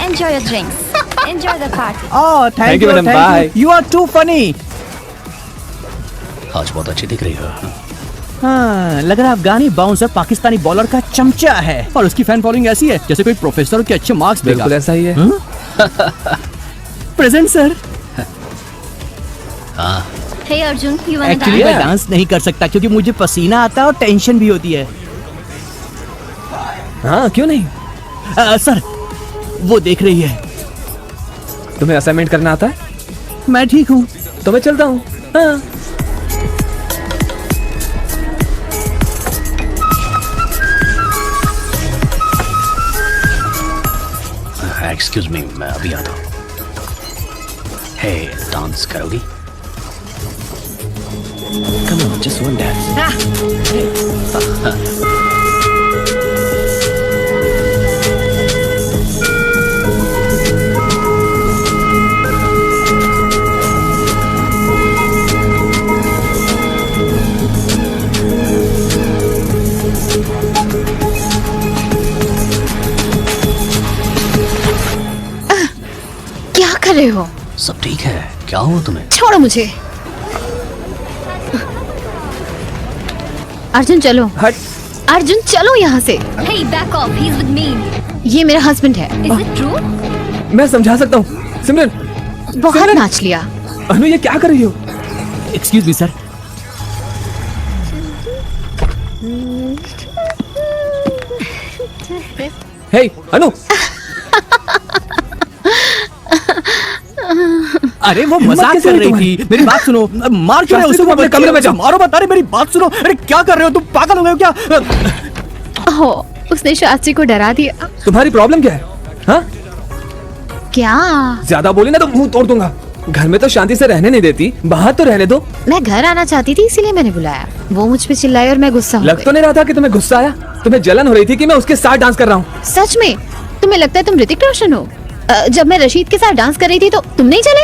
Enjoy your drinks. Enjoy the party. Oh, thank you, madam. thank Bye. you. You are too funny. आज बहुत अच्छी दिख रही हो। हाँ, लग रहा है अफगानी बाउंसर पाकिस्तानी बॉलर का चमचा है और उसकी फैन फॉलोइंग ऐसी है जैसे कोई प्रोफेसर के अच्छे मार्क्स देगा। बिल्कुल ऐसा ही है। Present sir. Hey Arjun, you wanna actually dance? मैं डांस नहीं कर सकता क्योंकि मुझे पसीना आता है और टेंशन भी होती है। हाँ, क्यों नहीं? सर, वो देख रही है। तुम्हें असाइनमेंट करना आता है? मैं ठीक हूँ। तो मैं चलता हूँ। हाँ। एक्सक्यूज मी, मैं अभी आता हूँ। हे, डांस करोगी? Come on, just one dance. क्या कर रहे हो? सब ठीक है? क्या हुआ तुम्हें? छोड़ो मुझे। अर्जुन चलो। हट। अर्जुन चलो यहाँ से। Hey, back off. He's with me. ये मेरा हस्बैंड है। Is it true? मैं समझा सकता हूँ। सिमरन, बहुत नाच लिया। अनु, ये क्या कर रही हो? Excuse me sir. Hey, Anu. अरे वो मजाक कर रही थी। मेरी बात सुनो। मार क्यों रहे हो उसे? अपने कमरे में जाओ। मारो मत। अरे मेरी बात सुनो। अरे क्या कर रहे हो तुम? पागल हो गए हो क्या? हो, उसने शास्त्री को डरा दिया। तुम्हारी प्रॉब्लम क्या है? हाँ? क्या? ज्यादा बोली ना तो मुंह तोड़ दूंगा। घर में तो शांति से रहने नहीं देती, बाहर तो रहने दो। मैं घर आना चाहती थी इसीलिए मैंने बुलाया। वो मुझ पे चिल्लाई और मैं गुस्सा हो लग तो नहीं रहा था कि तुम्हें गुस्सा आया। तुम्हें जलन हो रही थी कि मैं उसके साथ डांस कर रहा हूँ। सच में? तुम्हें लगता है तुम ऋतिक रोशन हो? जब मैं रशीद के साथ डांस कर रही थी तो तुम नहीं चले?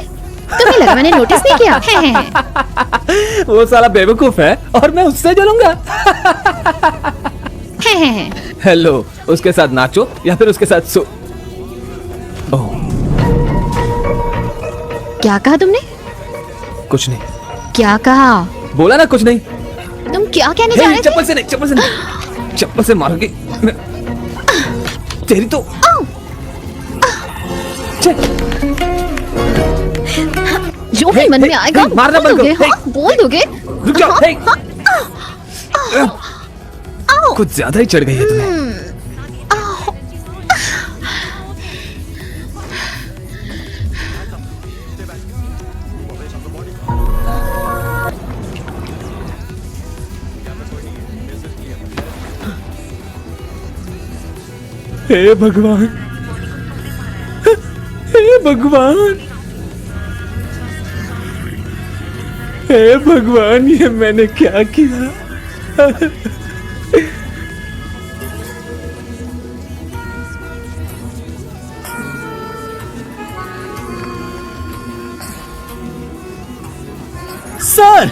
तुम्हें लगा मैंने नोटिस नहीं किया? है। वो साला बेवकूफ है और मैं उससे जलूंगा। हेलो, उसके साथ नाचो या फिर उसके साथ सो। ओह, क्या कहा तुमने? कुछ नहीं। क्या कहा? बोला ना कुछ नहीं। तुम क्या कहने हे, जा रहे थे? चप्पल से नहीं, चप्पल से नहीं। चप्पल से मारोगी तेरी तो। जो भी मन में आएगा मारना बोल बंद दोगे? करो। हाँ, बोल दोगे? रुक जाओ। हे। कुछ ज्यादा ही चढ़ गई है तुम्हें। हे भगवान, हे भगवान, हे भगवान, ये मैंने क्या किया? सर,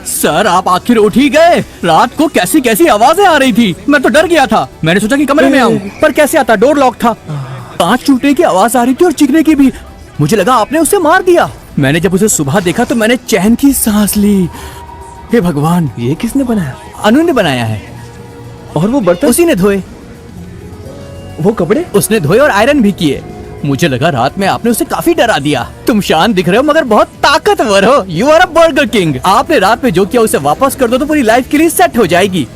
सर आप आखिर उठ ही गए। रात को कैसी कैसी आवाजें आ रही थी। मैं तो डर गया था। मैंने सोचा कि कमरे में आऊं, पर कैसे आता? डोर लॉक था। कांच टूटने की आवाज आ रही थी और चीखने की भी। मुझे लगा आपने उसे मार दिया। मैंने जब उसे सुबह देखा तो मैंने चैन की सांस ली। हे भगवान, ये किसने बनाया? अनु ने बनाया है। और वो बर्तन उसी ने धोए। वो कपड़े उसने धोए और आयरन भी किए। मुझे लगा रात में आपने उसे काफी डरा दिया। तुम शांत दिख रहे हो मगर बहुत ताकतवर हो। You are a Burger King. आपने रात में जो किया उसे वापस कर दो तो पूरी लाइफ के लिए सेट हो जाएगी।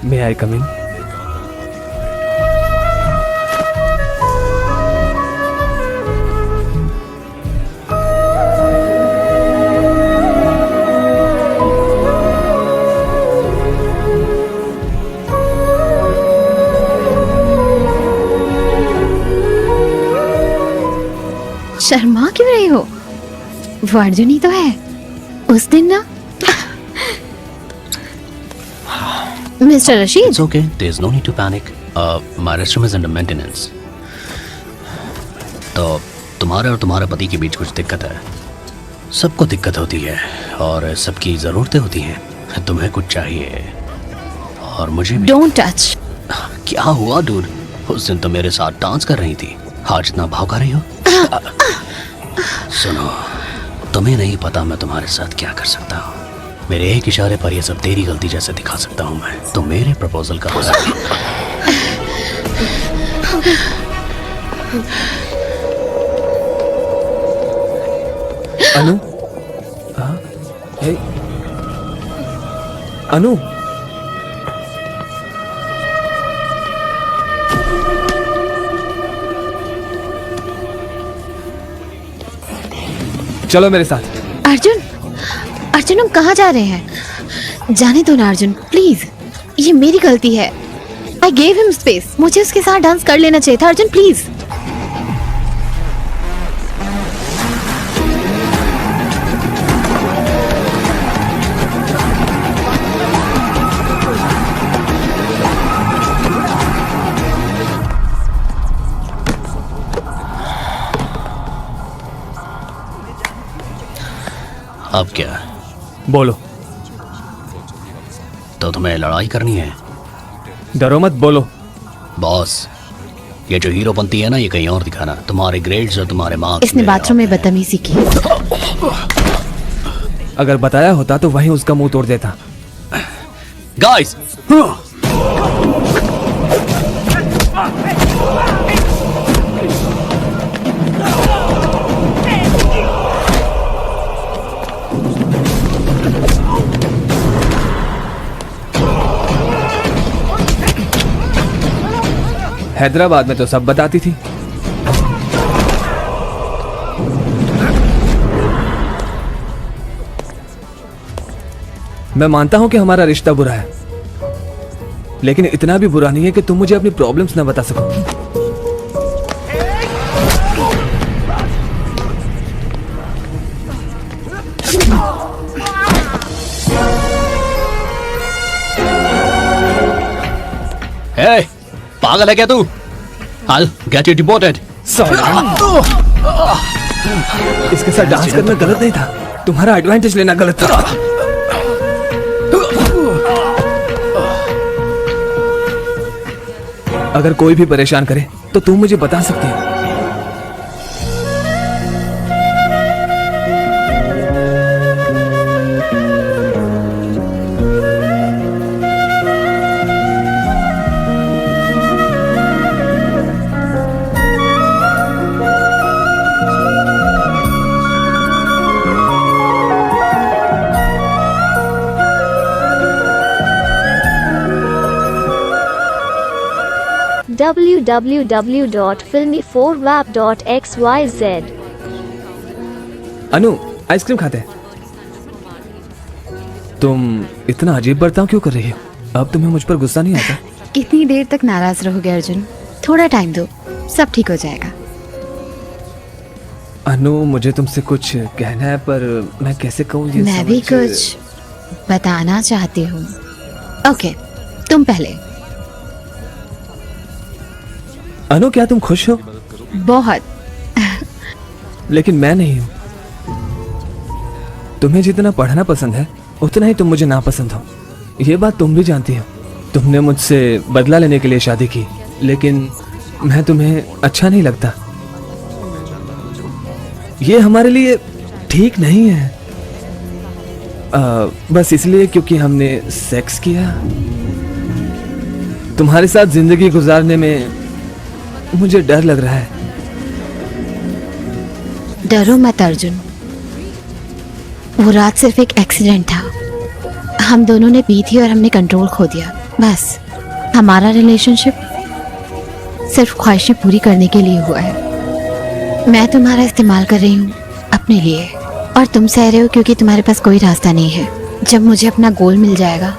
मे आई कम इन? शर्मा क्यों रही हो? वो अर्जुन ही तो है उस दिन ना। Mister Rashid, It's okay. There's no need to panic. My restroom is under maintenance. तो तुम्हारे और तुम्हारे पति के बीच कुछ दिक्कत है। सबको दिक्कत होती है और सबकी ज़रूरतें होती हैं। तुम्हें कुछ चाहिए और मुझे भी। Don't touch. क्या हुआ डूड? उस दिन तो मेरे साथ डांस कर रही थी, आज इतना भाव कर रही हो? सुनो, तुम्हें नहीं पता मैं तुम्हारे साथ क्या कर सकता हूँ। मेरे एक इशारे पर ये सब तेरी गलती जैसे दिखा सकता हूँ मैं। तो मेरे प्रपोजल का अनु, हाँ, हे, अनु, चलो मेरे साथ। अर्जुन, अर्जुन हम कहाँ जा रहे हैं? जाने दो ना अर्जुन प्लीज, ये मेरी गलती है। आई गेव हिम स्पेस, मुझे उसके साथ डांस कर लेना चाहिए था। अर्जुन प्लीज। अब क्या? बोलो। तो तुम्हें लड़ाई करनी है? डरो मत, बोलो। बॉस, ये जो हीरोपंती है ना, ये कहीं और दिखाना। तुम्हारे ग्रेड्स और तुम्हारे मार्क्स। इसने बाथरूम में बदतमीजी की। अगर बताया होता तो वहीं उसका मुंह तोड़ देता। गाइस, हैदराबाद में तो सब बताती थी। मैं मानता हूं कि हमारा रिश्ता बुरा है, लेकिन इतना भी बुरा नहीं है कि तुम मुझे अपनी प्रॉब्लम्स ना बता सको। Hey, पागल है क्या तू? I'll get you deported. इसके साथ डांस करना गलत नहीं था, तुम्हारा एडवांटेज लेना गलत था। अगर कोई भी परेशान करे तो तुम मुझे बता सकती हो। www.filmy4wap.xyz। अनु, आइसक्रीम खाते हैं। तुम इतना अजीब बर्ताव क्यों कर रही हो? अब तुम्हें मुझ पर गुस्सा नहीं आता? कितनी देर तक नाराज रहोगे अर्जुन? थोड़ा टाइम दो, सब ठीक हो जाएगा। अनु, मुझे तुमसे कुछ कहना है, पर मैं कैसे कहूँ ये मैं भी कुछ बताना चाहती हूँ। ओके, तुम पहले। अनु, क्या तुम खुश हो? बहुत। लेकिन मैं नहीं हूँ। तुम्हें जितना पढ़ना पसंद है उतना ही तुम मुझे नापसंद हो। ये बात तुम भी जानती हो। तुमने मुझसे बदला लेने के लिए शादी की, लेकिन मैं तुम्हें अच्छा नहीं लगता। ये हमारे लिए ठीक नहीं है। बस इसलिए क्योंकि हमने सेक्स किया। तुम्हारे साथ जिंदगी गुजारने में मुझे डर लग रहा है। डरो मत अर्जुन, वो रात सिर्फ एक एक्सीडेंट था। हम दोनों ने पी थी और हमने कंट्रोल खो दिया। बस हमारा रिलेशनशिप सिर्फ ख्वाहिशें पूरी करने के लिए हुआ है। मैं तुम्हारा इस्तेमाल कर रही हूँ अपने लिए, और तुम सह रहे हो क्योंकि तुम्हारे पास कोई रास्ता नहीं है। जब मुझे अपना गोल मिल जाएगा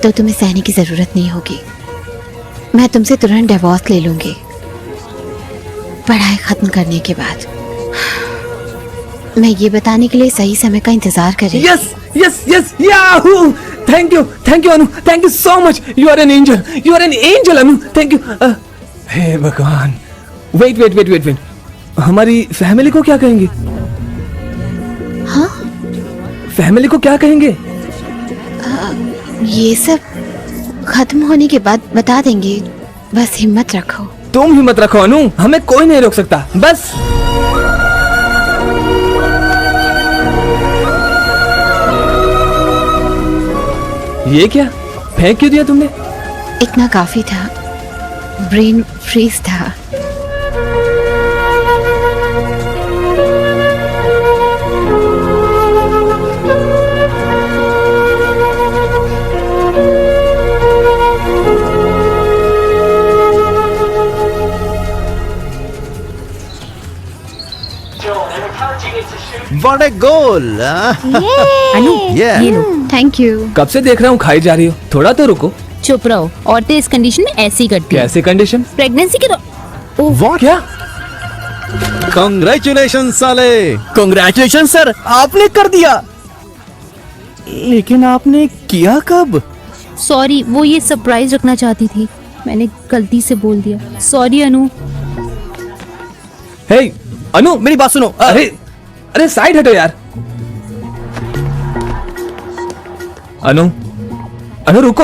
तो तुम्हें सहने की जरूरत नहीं होगी। मैं तुमसे तुरंत डिवोर्स ले लूंगी। पढ़ाई खत्म करने के बाद मैं ये बताने के लिए सही समय का इंतजार कर रही हूँ। Yes yes yes yahoo! Thank you Anu, thank you so much. You are an angel, you are an angel Anu, thank you. हे भगवान, wait wait wait wait wait, हमारी फैमिली को क्या कहेंगे? हाँ? फैमिली को क्या कहेंगे? ये सब खत्म होने के बाद बता देंगे, बस हिम्मत रखो। तुम हिम्मत रखो अनु, हमें कोई नहीं रोक सकता, बस। ये क्या फेंक क्यों दिया तुमने? इतना काफी था, ब्रेन फ्रीज था। What a goal! अनु, ये लो, थैंक यू। कब से देख रहा हूँ खाई जा रही हो, थोड़ा तो रुको। चुप रहो, औरतें इस कंडीशन में ऐसे ही करती हैं। कैसे कंडीशन? प्रेगनेंसी के What? क्या? Congratulations साले! Congratulations सर, आपने कर दिया। लेकिन आपने किया कब? सॉरी, वो ये सरप्राइज रखना चाहती थी, मैंने गलती से बोल दिया। सॉरी अनु। हे अनु, मेरी बात सुनो। अरे अरे साइड हटो यार। अनु रुको।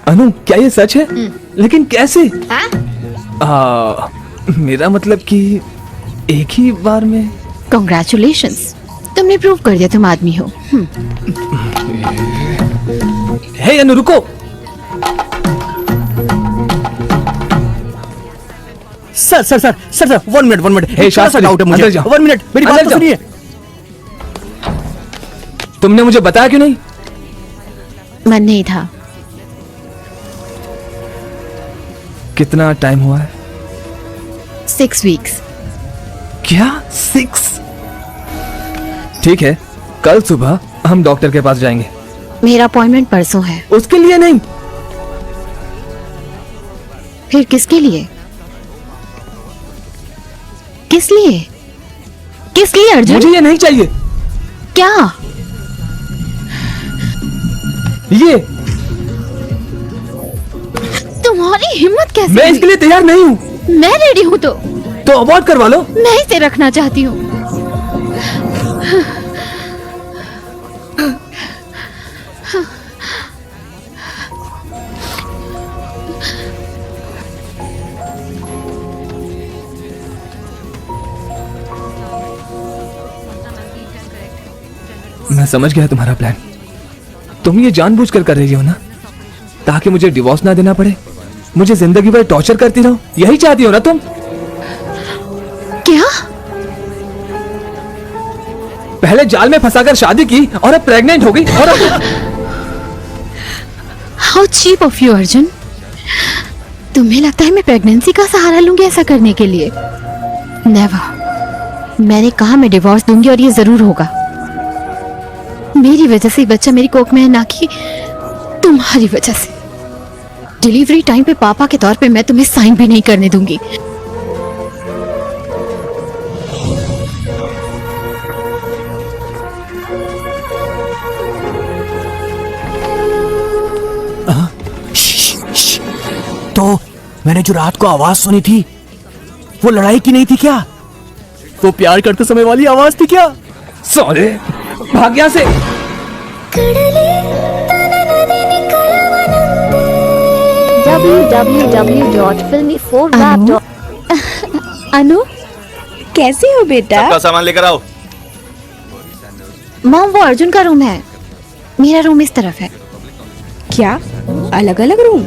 अनु, क्या ये सच है? लेकिन कैसे? मेरा मतलब कि एक ही बार में। Congratulations, तुमने प्रूव कर दिया तुम आदमी हो। हे अनु रुको। Sir 1 minute. Hey Shastri, doubt है मुझे। अंदर जाओ। 1 मिनट, मेरी बात तो सुनिए। तुमने मुझे बताया क्यों नहीं? मन नहीं था। कितना टाइम हुआ है? 6 वीक्स। क्या 6? ठीक है, कल सुबह हम डॉक्टर के पास जाएंगे। मेरा अपॉइंटमेंट परसों है। उसके लिए नहीं। फिर किसके लिए? किस लिए? किस लिए अर्जुन? मुझे ये नहीं चाहिए। क्या? ये तुम्हारी हिम्मत कैसे? मैं इसके लिए तैयार नहीं हूँ। मैं रेडी हूँ तो अबॉर्ट करवा लो। मैं इसे रखना चाहती हूँ। मैं समझ गया तुम्हारा प्लान। तुम ये जानबूझकर कर रही हो ना, ताकि मुझे डिवोर्स ना देना पड़े, मुझे जिंदगी भर टॉर्चर करती रहो। यही चाहती हो ना तुम? क्या? पहले जाल में फंसाकर शादी की और अब प्रेग्नेंट हो गई और how cheap of you Arjun. तुम्हें लगता है मैं प्रेगनेंसी का सहारा लूंगी ऐसा करने के लिए? नेवर। मैंने कहा मैं डिवोर्स दूंगी और ये जरूर होगा। मेरी वजह से बच्चा मेरी कोख में है, ना कि तुम्हारी वजह से। डिलीवरी टाइम पे पापा के तौर पे मैं तुम्हें साइन भी नहीं करने दूंगी। तो मैंने जो रात को आवाज सुनी थी, वो लड़ाई की नहीं थी क्या? वो प्यार करते समय वाली आवाज थी क्या? सॉरी, भाग यहाँ से। www.filmy4rap. अनु, कैसे हो बेटा? सबका सामान लेकर आओ। मॉम, वो अर्जुन का रूम है, मेरा रूम इस तरफ है। क्या अलग अलग रूम?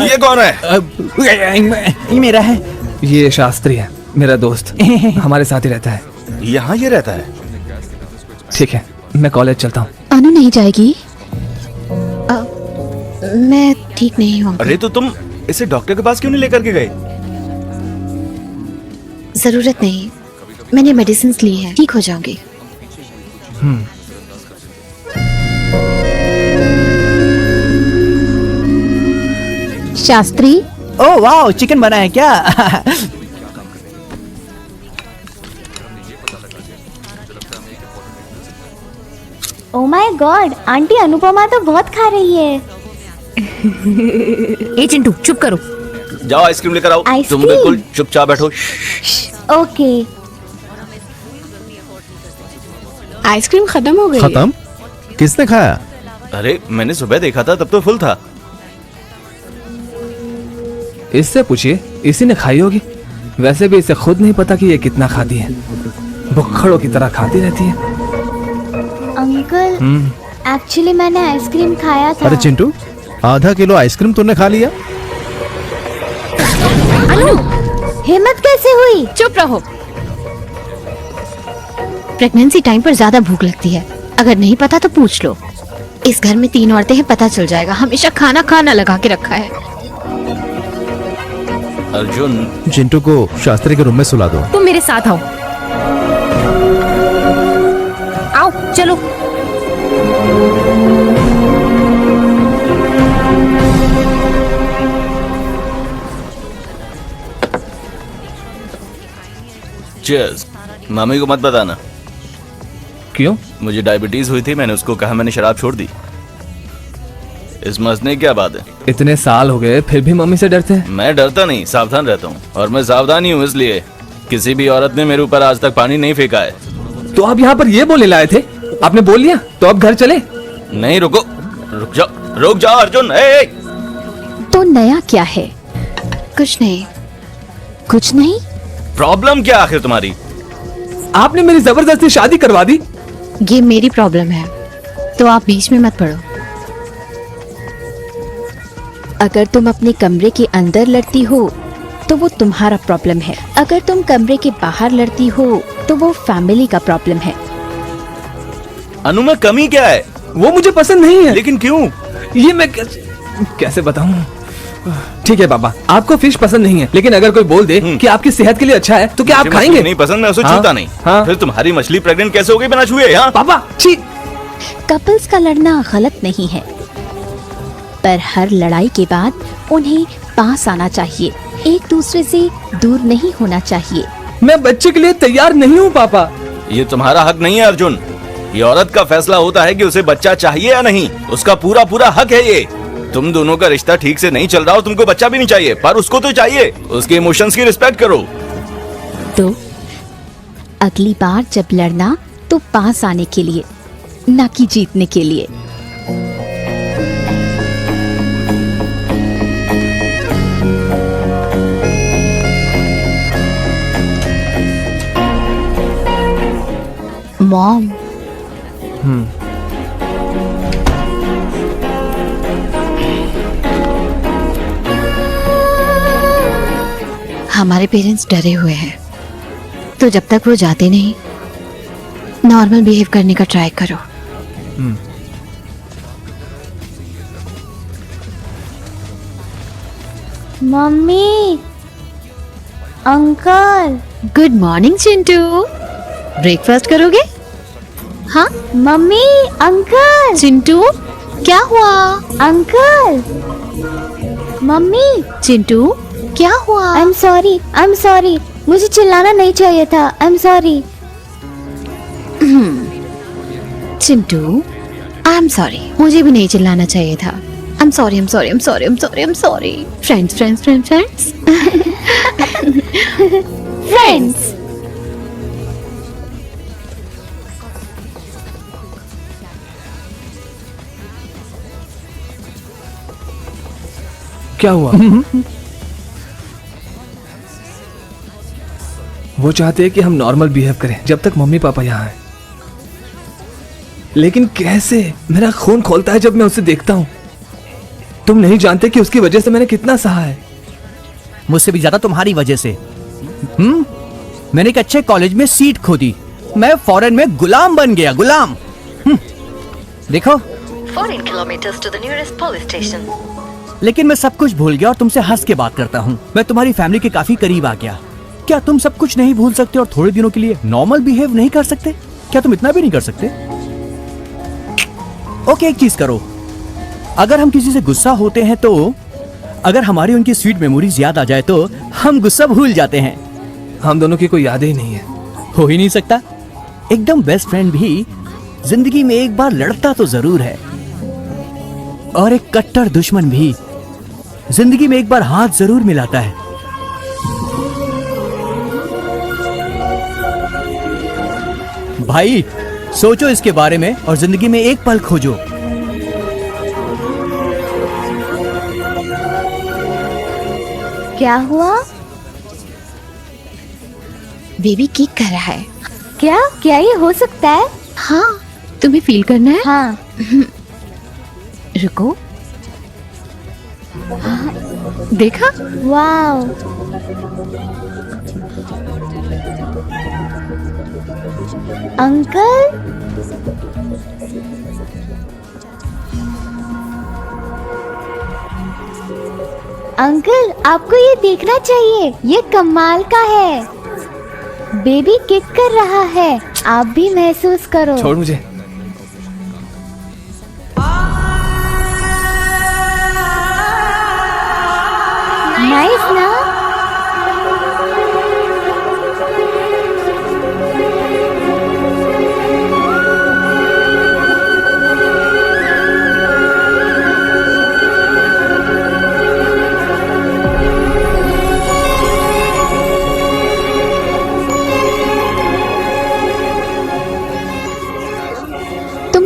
ये कौन है? ये मेरा है। ये शास्त्री है, मेरा दोस्त, हमारे साथ ही रहता है। यहाँ ये रहता है? ठीक है, मैं कॉलेज चलता हूँ। अनु नहीं जाएगी? मैं ठीक नहीं हूँ। अरे तो तुम इसे डॉक्टर के पास क्यों नहीं लेकर के गए? जरूरत नहीं, मैंने मेडिसिन ली है, ठीक हो जाऊंगी। शास्त्री। ओ वाह, चिकन बना है क्या? Oh my God, aunty Anupama तो बहुत खा रही है। ए चिंटू चुप करो। जाओ आइसक्रीम लेकर आओ। आइसक्रीम? तुम बिल्कुल चुपचाप बैठो। ओके। आइसक्रीम खत्म हो गई। खत्म? किसने खाया? अरे मैंने सुबह देखा था, तब तो फुल था। इससे पूछिए, इसी ने खाई होगी। वैसे भी इसे खुद नहीं पता कि ये कितना खाती है, बुक्खड़ों की तरह खाती रहती है। अंकल, एक्चुअली मैंने आइसक्रीम खाया था। अरे चिंटू, आधा किलो आइसक्रीम तूने खा लिया? अनु, हिम्मत कैसे हुई? चुप रहो। प्रेगनेंसी टाइम पर ज्यादा भूख लगती है। अगर नहीं पता तो पूछ लो। इस घर में 3 औरतें हैं, पता चल जाएगा। हमेशा खाना खाना लगा के रखा है। अर्जुन, चिंटू को शास्त्री के रूम में सुला दो। तुम मेरे साथ आओ। आओ चलो। चीयर्स। मम्मी को मत बताना। क्यों? मुझे डायबिटीज हुई थी, मैंने उसको कहा मैंने शराब छोड़ दी। इस मसने क्या बात है? इतने साल हो गए फिर भी मम्मी से डरते हैं? मैं डरता नहीं, सावधान रहता हूँ। और मैं सावधान ही हूँ, इसलिए किसी भी औरत ने मेरे ऊपर आज तक पानी नहीं फेंका है। तो आप यहाँ पर ये बोलने लाए थे? आपने बोल लिया तो अब घर चले? नहीं, रुक जाओ अर्जुन। ए! तो नया क्या है? कुछ नहीं। कुछ नहीं? प्रॉब्लम क्या आखिर तुम्हारी? आपने मेरी जबरदस्ती शादी करवा दी। ये मेरी प्रॉब्लम है, तो आप बीच में मत पड़ो। अगर तुम अपने कमरे के अंदर लड़ती हो तो वो तुम्हारा प्रॉब्लम है। अगर तुम कमरे के बाहर लड़ती हो तो वो फैमिली का प्रॉब्लम है। अनु में कमी क्या है? वो मुझे पसंद नहीं है। लेकिन क्यों? ये मैं कैसे बताऊं? ठीक है पापा, आपको फिश पसंद नहीं है, लेकिन अगर कोई बोल दे कि आपकी सेहत के लिए अच्छा है तो क्या आप खाएंगे? नहीं पसंद, मैं उसे छूता नहीं। फिर तुम्हारी मछली प्रेग्नेंट कैसे हो गई बिना छुए? हाँ पापा, छी। कपल्स का लड़ना गलत नहीं है, पर हर लड़ाई के बाद उन्हें पास आना चाहिए, एक दूसरे से दूर नहीं होना चाहिए। मैं बच्चे के लिए तैयार नहीं हूँ पापा। ये तुम्हारा हक नहीं है अर्जुन। ये औरत का फैसला होता है कि उसे बच्चा चाहिए या नहीं। उसका पूरा पूरा हक है ये। तुम दोनों का रिश्ता ठीक से नहीं चल रहा और तुमको बच्चा भी नहीं चाहिए, पर उसको तो चाहिए। उसके इमोशंस की रिस्पेक्ट करो। तो अगली बार जब लड़ना तो पास आने के लिए, ना कि जीतने के लिए। मॉम, हमारे पेरेंट्स डरे हुए हैं, तो जब तक वो जाते नहीं, नॉर्मल बिहेव करने का ट्राई करो। Mummy, uncle. Good morning Chintu. Breakfast करोगे? हाँ मम्मी, अंकल। चिंटू, क्या हुआ? Uncle, mummy. चिंटू, क्या हुआ? आई एम सॉरी, मुझे चिल्लाना नहीं चाहिए था। I am sorry. Chintu, I am sorry. मुझे भी नहीं चिल्लाना चाहिए था। I am sorry, I am sorry, I am sorry, I am sorry, I am sorry. Friends, friends, friends, friends. Friends. क्या हुआ? वो चाहते हैं कि हम नॉर्मल बिहेव करें जब तक मम्मी पापा यहाँ हैं। लेकिन कैसे? मेरा खून खोलता है जब मैं उसे देखता हूँ। तुम नहीं जानते कि उसकी वजह से मैंने कितना सहा है। मुझसे भी ज्यादा तुम्हारी वजह से। मैंने एक अच्छे कॉलेज में सीट खो दी, मैं फॉरेन में गुलाम बन गया, गुलाम। देखो 14 kilometers to the nearest police station. लेकिन मैं सब कुछ भूल गया और तुमसे हंस के बात करता हूँ। मैं तुम्हारी फैमिली के काफी करीब आ गया। क्या तुम सब कुछ नहीं भूल सकते और थोड़े दिनों के लिए नॉर्मल बिहेव नहीं कर सकते? क्या तुम इतना भी नहीं कर सकते? ओके, एक चीज करो, अगर हम किसी से गुस्सा होते हैं तो अगर हमारी उनकी स्वीट मेमोरीज याद आ जाए तो हम गुस्सा भूल जाते हैं। हम दोनों की कोई यादें ही नहीं है। हो ही नहीं सकता। एकदम बेस्ट फ्रेंड भी जिंदगी में एक बार लड़ता तो जरूर है, और एक कट्टर दुश्मन भी जिंदगी में एक बार हाथ जरूर मिलाता है। भाई सोचो इसके बारे में और जिंदगी में एक पल खोजो। क्या हुआ? बेबी किक कर रहा है। क्या क्या ये हो सकता है? हाँ, तुम्हें फील करना है? हाँ। रुको। हाँ, देखा? वाओ। अंकल, अंकल आपको ये देखना चाहिए, ये कमाल का है। बेबी किक कर रहा है, आप भी महसूस करो। छोड़ मुझे। नाइस ना?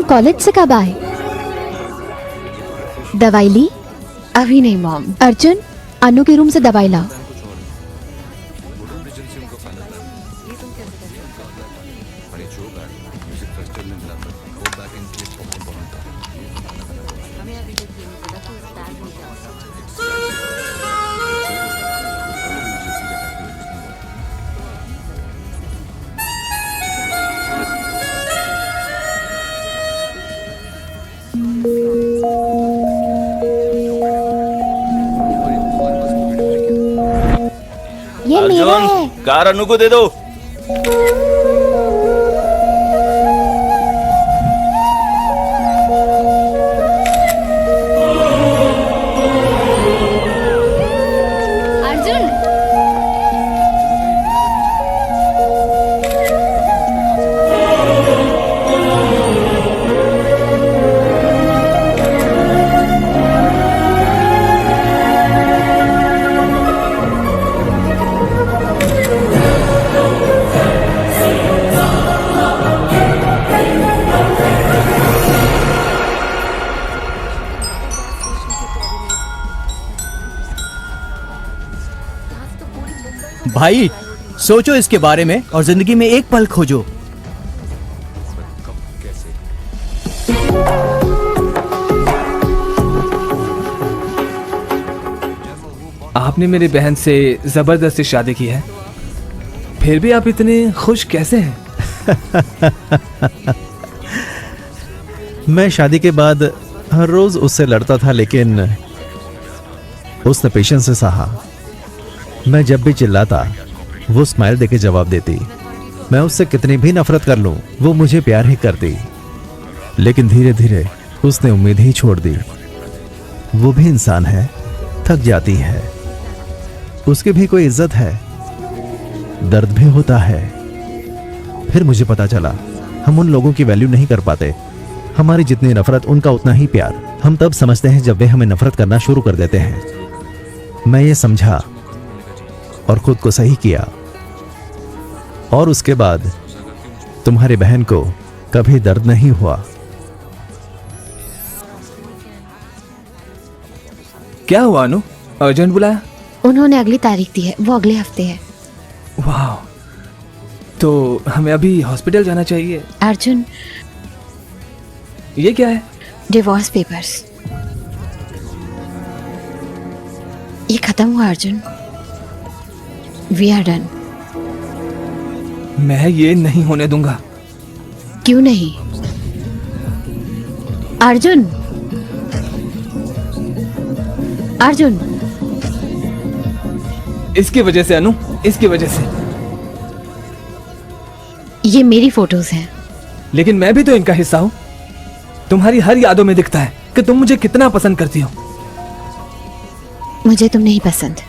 कॉलेज से कब आए? दवाई ली? अभी नहीं मॉम। अर्जुन, अनु के रूम से दवाई लाओ। ये मेरा है। कार अनु को दे दो। अर्जुन, भाई सोचो इसके बारे में और जिंदगी में एक पल खोजो। आपने मेरी बहन से जबरदस्ती शादी की है, फिर भी आप इतने खुश कैसे हैं? मैं शादी के बाद हर रोज उससे लड़ता था, लेकिन उसने पेशेंस से सहा। मैं जब भी चिल्लाता वो स्माइल देके जवाब देती। मैं उससे कितनी भी नफरत कर लूं, वो मुझे प्यार ही करती। लेकिन धीरे धीरे उसने उम्मीद ही छोड़ दी। वो भी इंसान है, थक जाती है। उसकी भी कोई इज्जत है, दर्द भी होता है। फिर मुझे पता चला हम उन लोगों की वैल्यू नहीं कर पाते। हमारी जितनी नफरत उनका उतना ही प्यार। हम तब समझते हैं जब वे हमें नफरत करना शुरू कर देते हैं। मैं ये समझा और खुद को सही किया, और उसके बाद तुम्हारी बहन को कभी दर्द नहीं हुआ। क्या हुआ अनु? अर्जेंट बुलाया? उन्होंने अगली तारीख दी है, वो अगले हफ्ते है। वाह, तो हमें अभी हॉस्पिटल जाना चाहिए। अर्जुन, ये क्या है? Divorce papers. ये खत्म हुआ अर्जुन। We are done। मैं ये नहीं होने दूंगा। क्यों नहीं? अर्जुन, अर्जुन, इसकी वजह से अनु, इसकी वजह से। ये मेरी फोटोज हैं। लेकिन मैं भी तो इनका हिस्सा हूं। तुम्हारी हर यादों में दिखता है कि तुम मुझे कितना पसंद करती हो। मुझे तुम नहीं पसंद।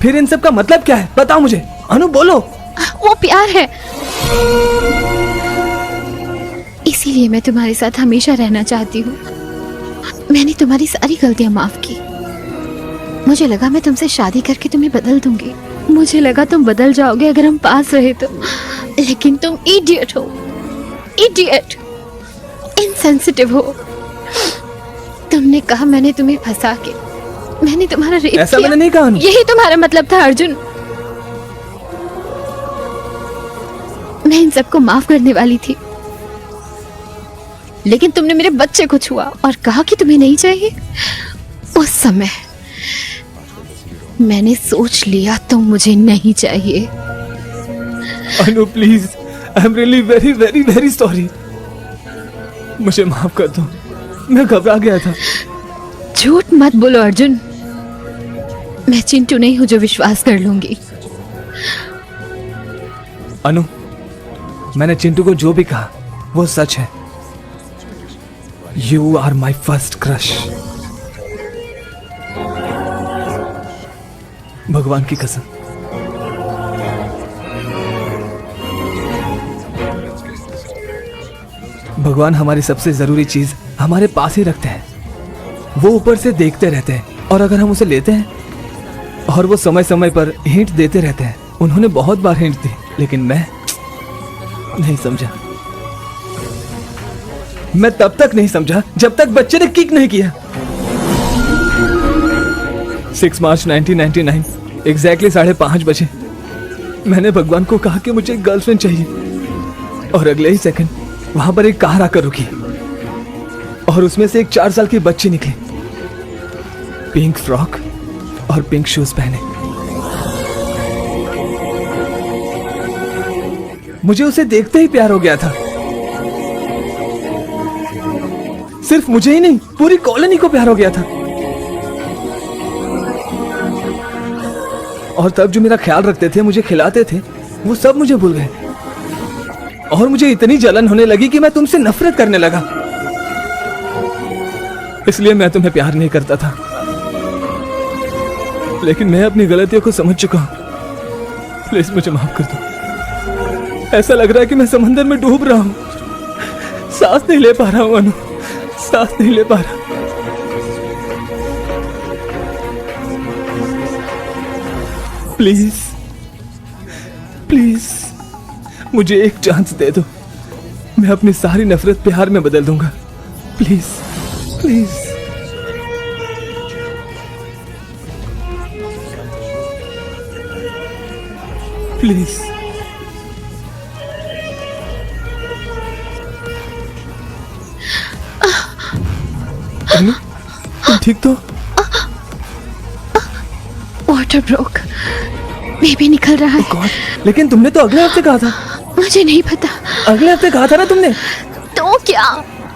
फिर इन सब का मतलब क्या है? बताओ मुझे। अनु बोलो। वो प्यार है, इसीलिए मैं तुम्हारे साथ हमेशा रहना चाहती हूँ। मैंने तुम्हारी सारी गलतियां माफ की। मुझे लगा मैं तुमसे शादी करके तुम्हें बदल दूंगी। मुझे लगा तुम बदल जाओगे अगर हम पास रहे तो, लेकिन तुम इडियट हो, इडियट, इनसेंसिटिव हो। तुमने कहा मैंने तुम्हें फंसा के, मैंने तुम्हारा रेप किया। ऐसा मैंने नहीं कहा। यही तुम्हारा मतलब था अर्जुन। मैं इन सबको माफ करने वाली थी, लेकिन तुमने मेरे बच्चे को छुआ और कहा कि तुम्हें नहीं चाहिए। उस समय मैंने सोच लिया तुम मुझे नहीं चाहिए। Anu please, I am really very very very sorry. मुझे माफ कर दो, मैं घबरा गया था। झूठ मत बोलो अर्जुन, मैं चिंटू नहीं हूं जो विश्वास कर लूंगी। अनु, मैंने चिंटू को जो भी कहा वो सच है। You are my first crush. भगवान की कसम। भगवान हमारी सबसे जरूरी चीज हमारे पास ही रखते हैं। वो ऊपर से देखते रहते हैं और अगर हम उसे लेते हैं, और वो समय समय पर हिंट देते रहते हैं। उन्होंने बहुत बार हिंट दी, लेकिन मैं नहीं समझा। मैं तब तक नहीं समझा जब तक बच्चे ने किक नहीं किया। 6 मार्च 1999 एग्जैक्टली 5:30 बजे मैंने भगवान को कहा कि मुझे एक गर्लफ्रेंड चाहिए, और अगले ही सेकंड वहां पर एक कार आकर रुकी और उसमें से एक 4 साल की बच्ची निकली, पिंक फ्रॉक और पिंक शूज पहने। मुझे उसे देखते ही प्यार हो गया था। सिर्फ मुझे ही नहीं, पूरी कॉलोनी को प्यार हो गया था। और तब जो मेरा ख्याल रखते थे, मुझे खिलाते थे, वो सब मुझे भूल गए। और मुझे इतनी जलन होने लगी कि मैं तुमसे नफरत करने लगा। इसलिए मैं तुम्हें प्यार नहीं करता था, लेकिन मैं अपनी गलतियों को समझ चुका हूं। प्लीज मुझे माफ कर दो। ऐसा लग रहा है कि मैं समंदर में डूब रहा हूं, सांस नहीं ले पा रहा हूं अनु, सांस नहीं ले पा रहा। प्लीज प्लीज मुझे एक चांस दे दो। मैं अपनी सारी नफरत प्यार में बदल दूंगा। Please please. प्लीज। अनु, तुम ठीक तो? वाटर ब्रोक, बेबी निकल रहा है। लेकिन तुमने तो अगले हफ्ते कहा था। मुझे नहीं पता। अगले हफ्ते कहा था ना तुमने। तो क्या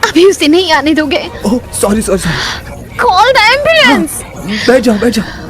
अभी उसे नहीं आने दोगे? Oh sorry sorry sorry. Call the ambulance. बैठ जाओ बैठ जाओ।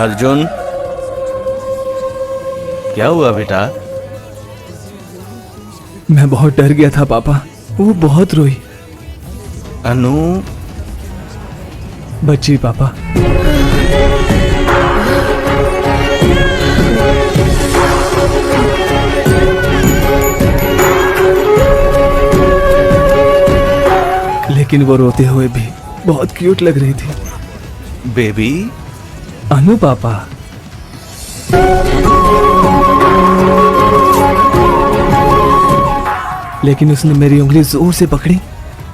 अर्जुन, क्या हुआ बेटा? मैं बहुत डर गया था पापा, वो बहुत रोई। अनु, बच्ची पापा। लेकिन वो रोते हुए भी बहुत क्यूट लग रही थी। बेबी, अनु पापा। लेकिन उसने मेरी उंगली जोर से पकड़ी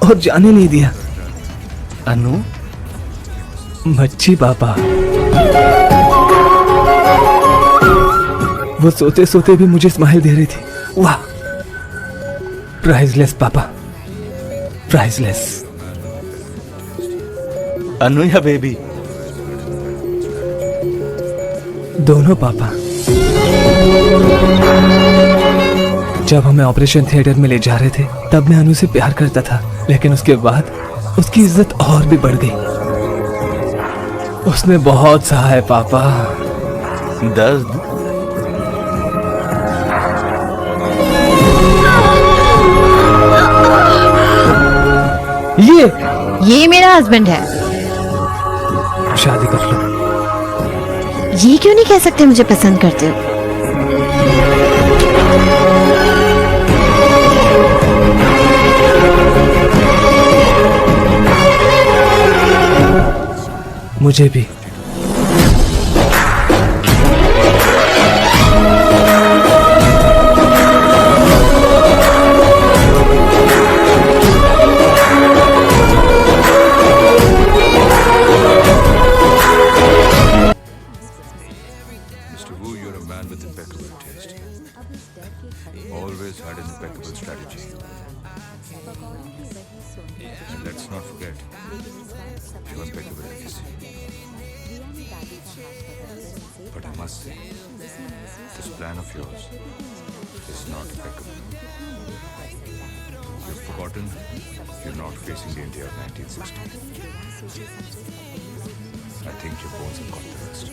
और जाने नहीं दिया। अनु, मच्छी पापा। वो सोते सोते भी मुझे स्माइल दे रही थी। वाह, प्राइसलेस पापा, प्राइसलेस। अनु या बेबी? दोनों पापा। जब हमें ऑपरेशन थिएटर में ले जा रहे थे तब मैं अनु से प्यार करता था, लेकिन उसके बाद उसकी इज्जत और भी बढ़ गई। उसने बहुत सहा है पापा। दर्द? ये मेरा हस्बैंड है। शादी कर लो। ये क्यों नहीं कह सकते मुझे पसंद करते हो? मुझे भी। Mr. Wu, you're a man with impeccable taste. Always had an impeccable strategy. And let's not forget your impeccable legacy. But I must say, this plan of yours is not impeccable. You've forgotten you're not facing the India of 1960. I think your bones have got the rest.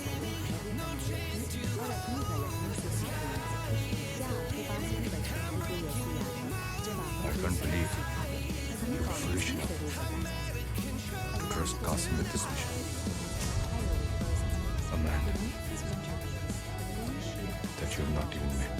I can't believe you're foolish enough to trust Qasim with this mission. A man that you have not even met.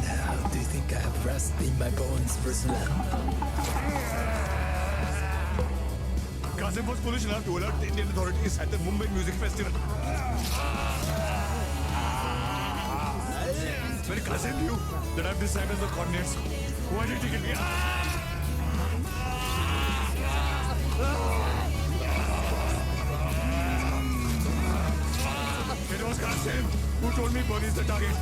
Now, do you think I have rust in my bones, Ruslan? Qasim was foolish enough to alert the Indian authorities at the Mumbai Music Festival. When Qasim knew that I've decided the coordinates, why did he kill me? It was Qasim who told me Bernie's the target.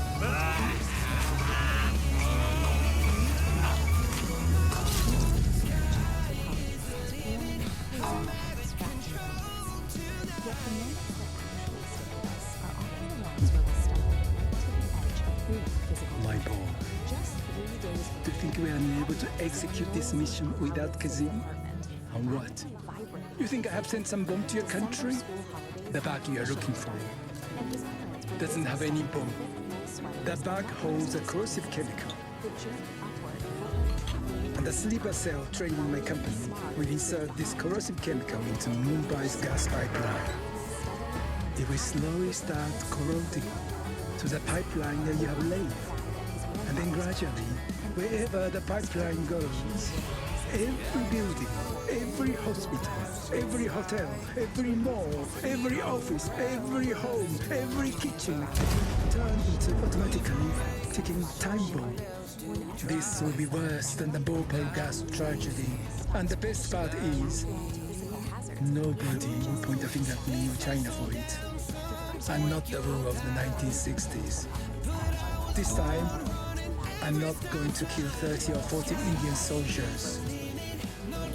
My boy, do you think we are unable to execute this mission without Kazim? On what? You think I have sent some bomb to your country? The bag you are looking for doesn't have any bomb. The bag holds a corrosive chemical. And the sleeper cell trained in my company will insert this corrosive chemical into Mumbai's gas pipeline. It will slowly start corroding to the pipeline that you have laid. And then gradually, wherever the pipeline goes, every building, every hospital, every hotel, every mall, every office, every home, every kitchen turn into automatically ticking time bomb. This will be worse than the Bhopal gas tragedy. And the best part is, nobody will point a finger at me or China for it. I'm not the Wu of the 1960s. This time, I'm not going to kill 30 or 40 Indian soldiers,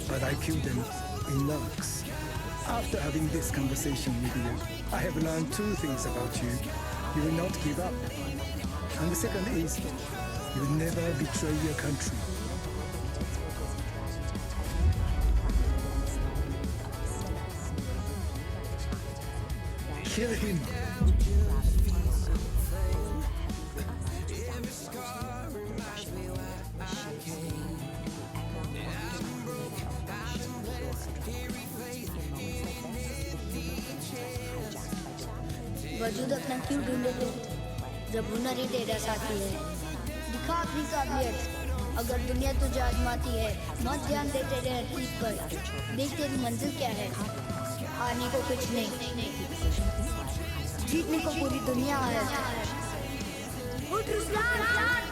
but I killed them in Lux. After having this conversation with you, I have learned two things about you. You will not give up. And the second is, you will never betray your country. Kill him! वजूद अपना क्यों ढूंढे थे जब हुनर ही तेरा साथी है। दिखा अपनी काबिलियत। अगर दुनिया तुझे आजमाती है मत ध्यान दे तेरे हरकत पर, देख तेरी मंजिल क्या है, आने को कुछ नहीं, जीतने को पूरी दुनिया है। उठ रुस्लान!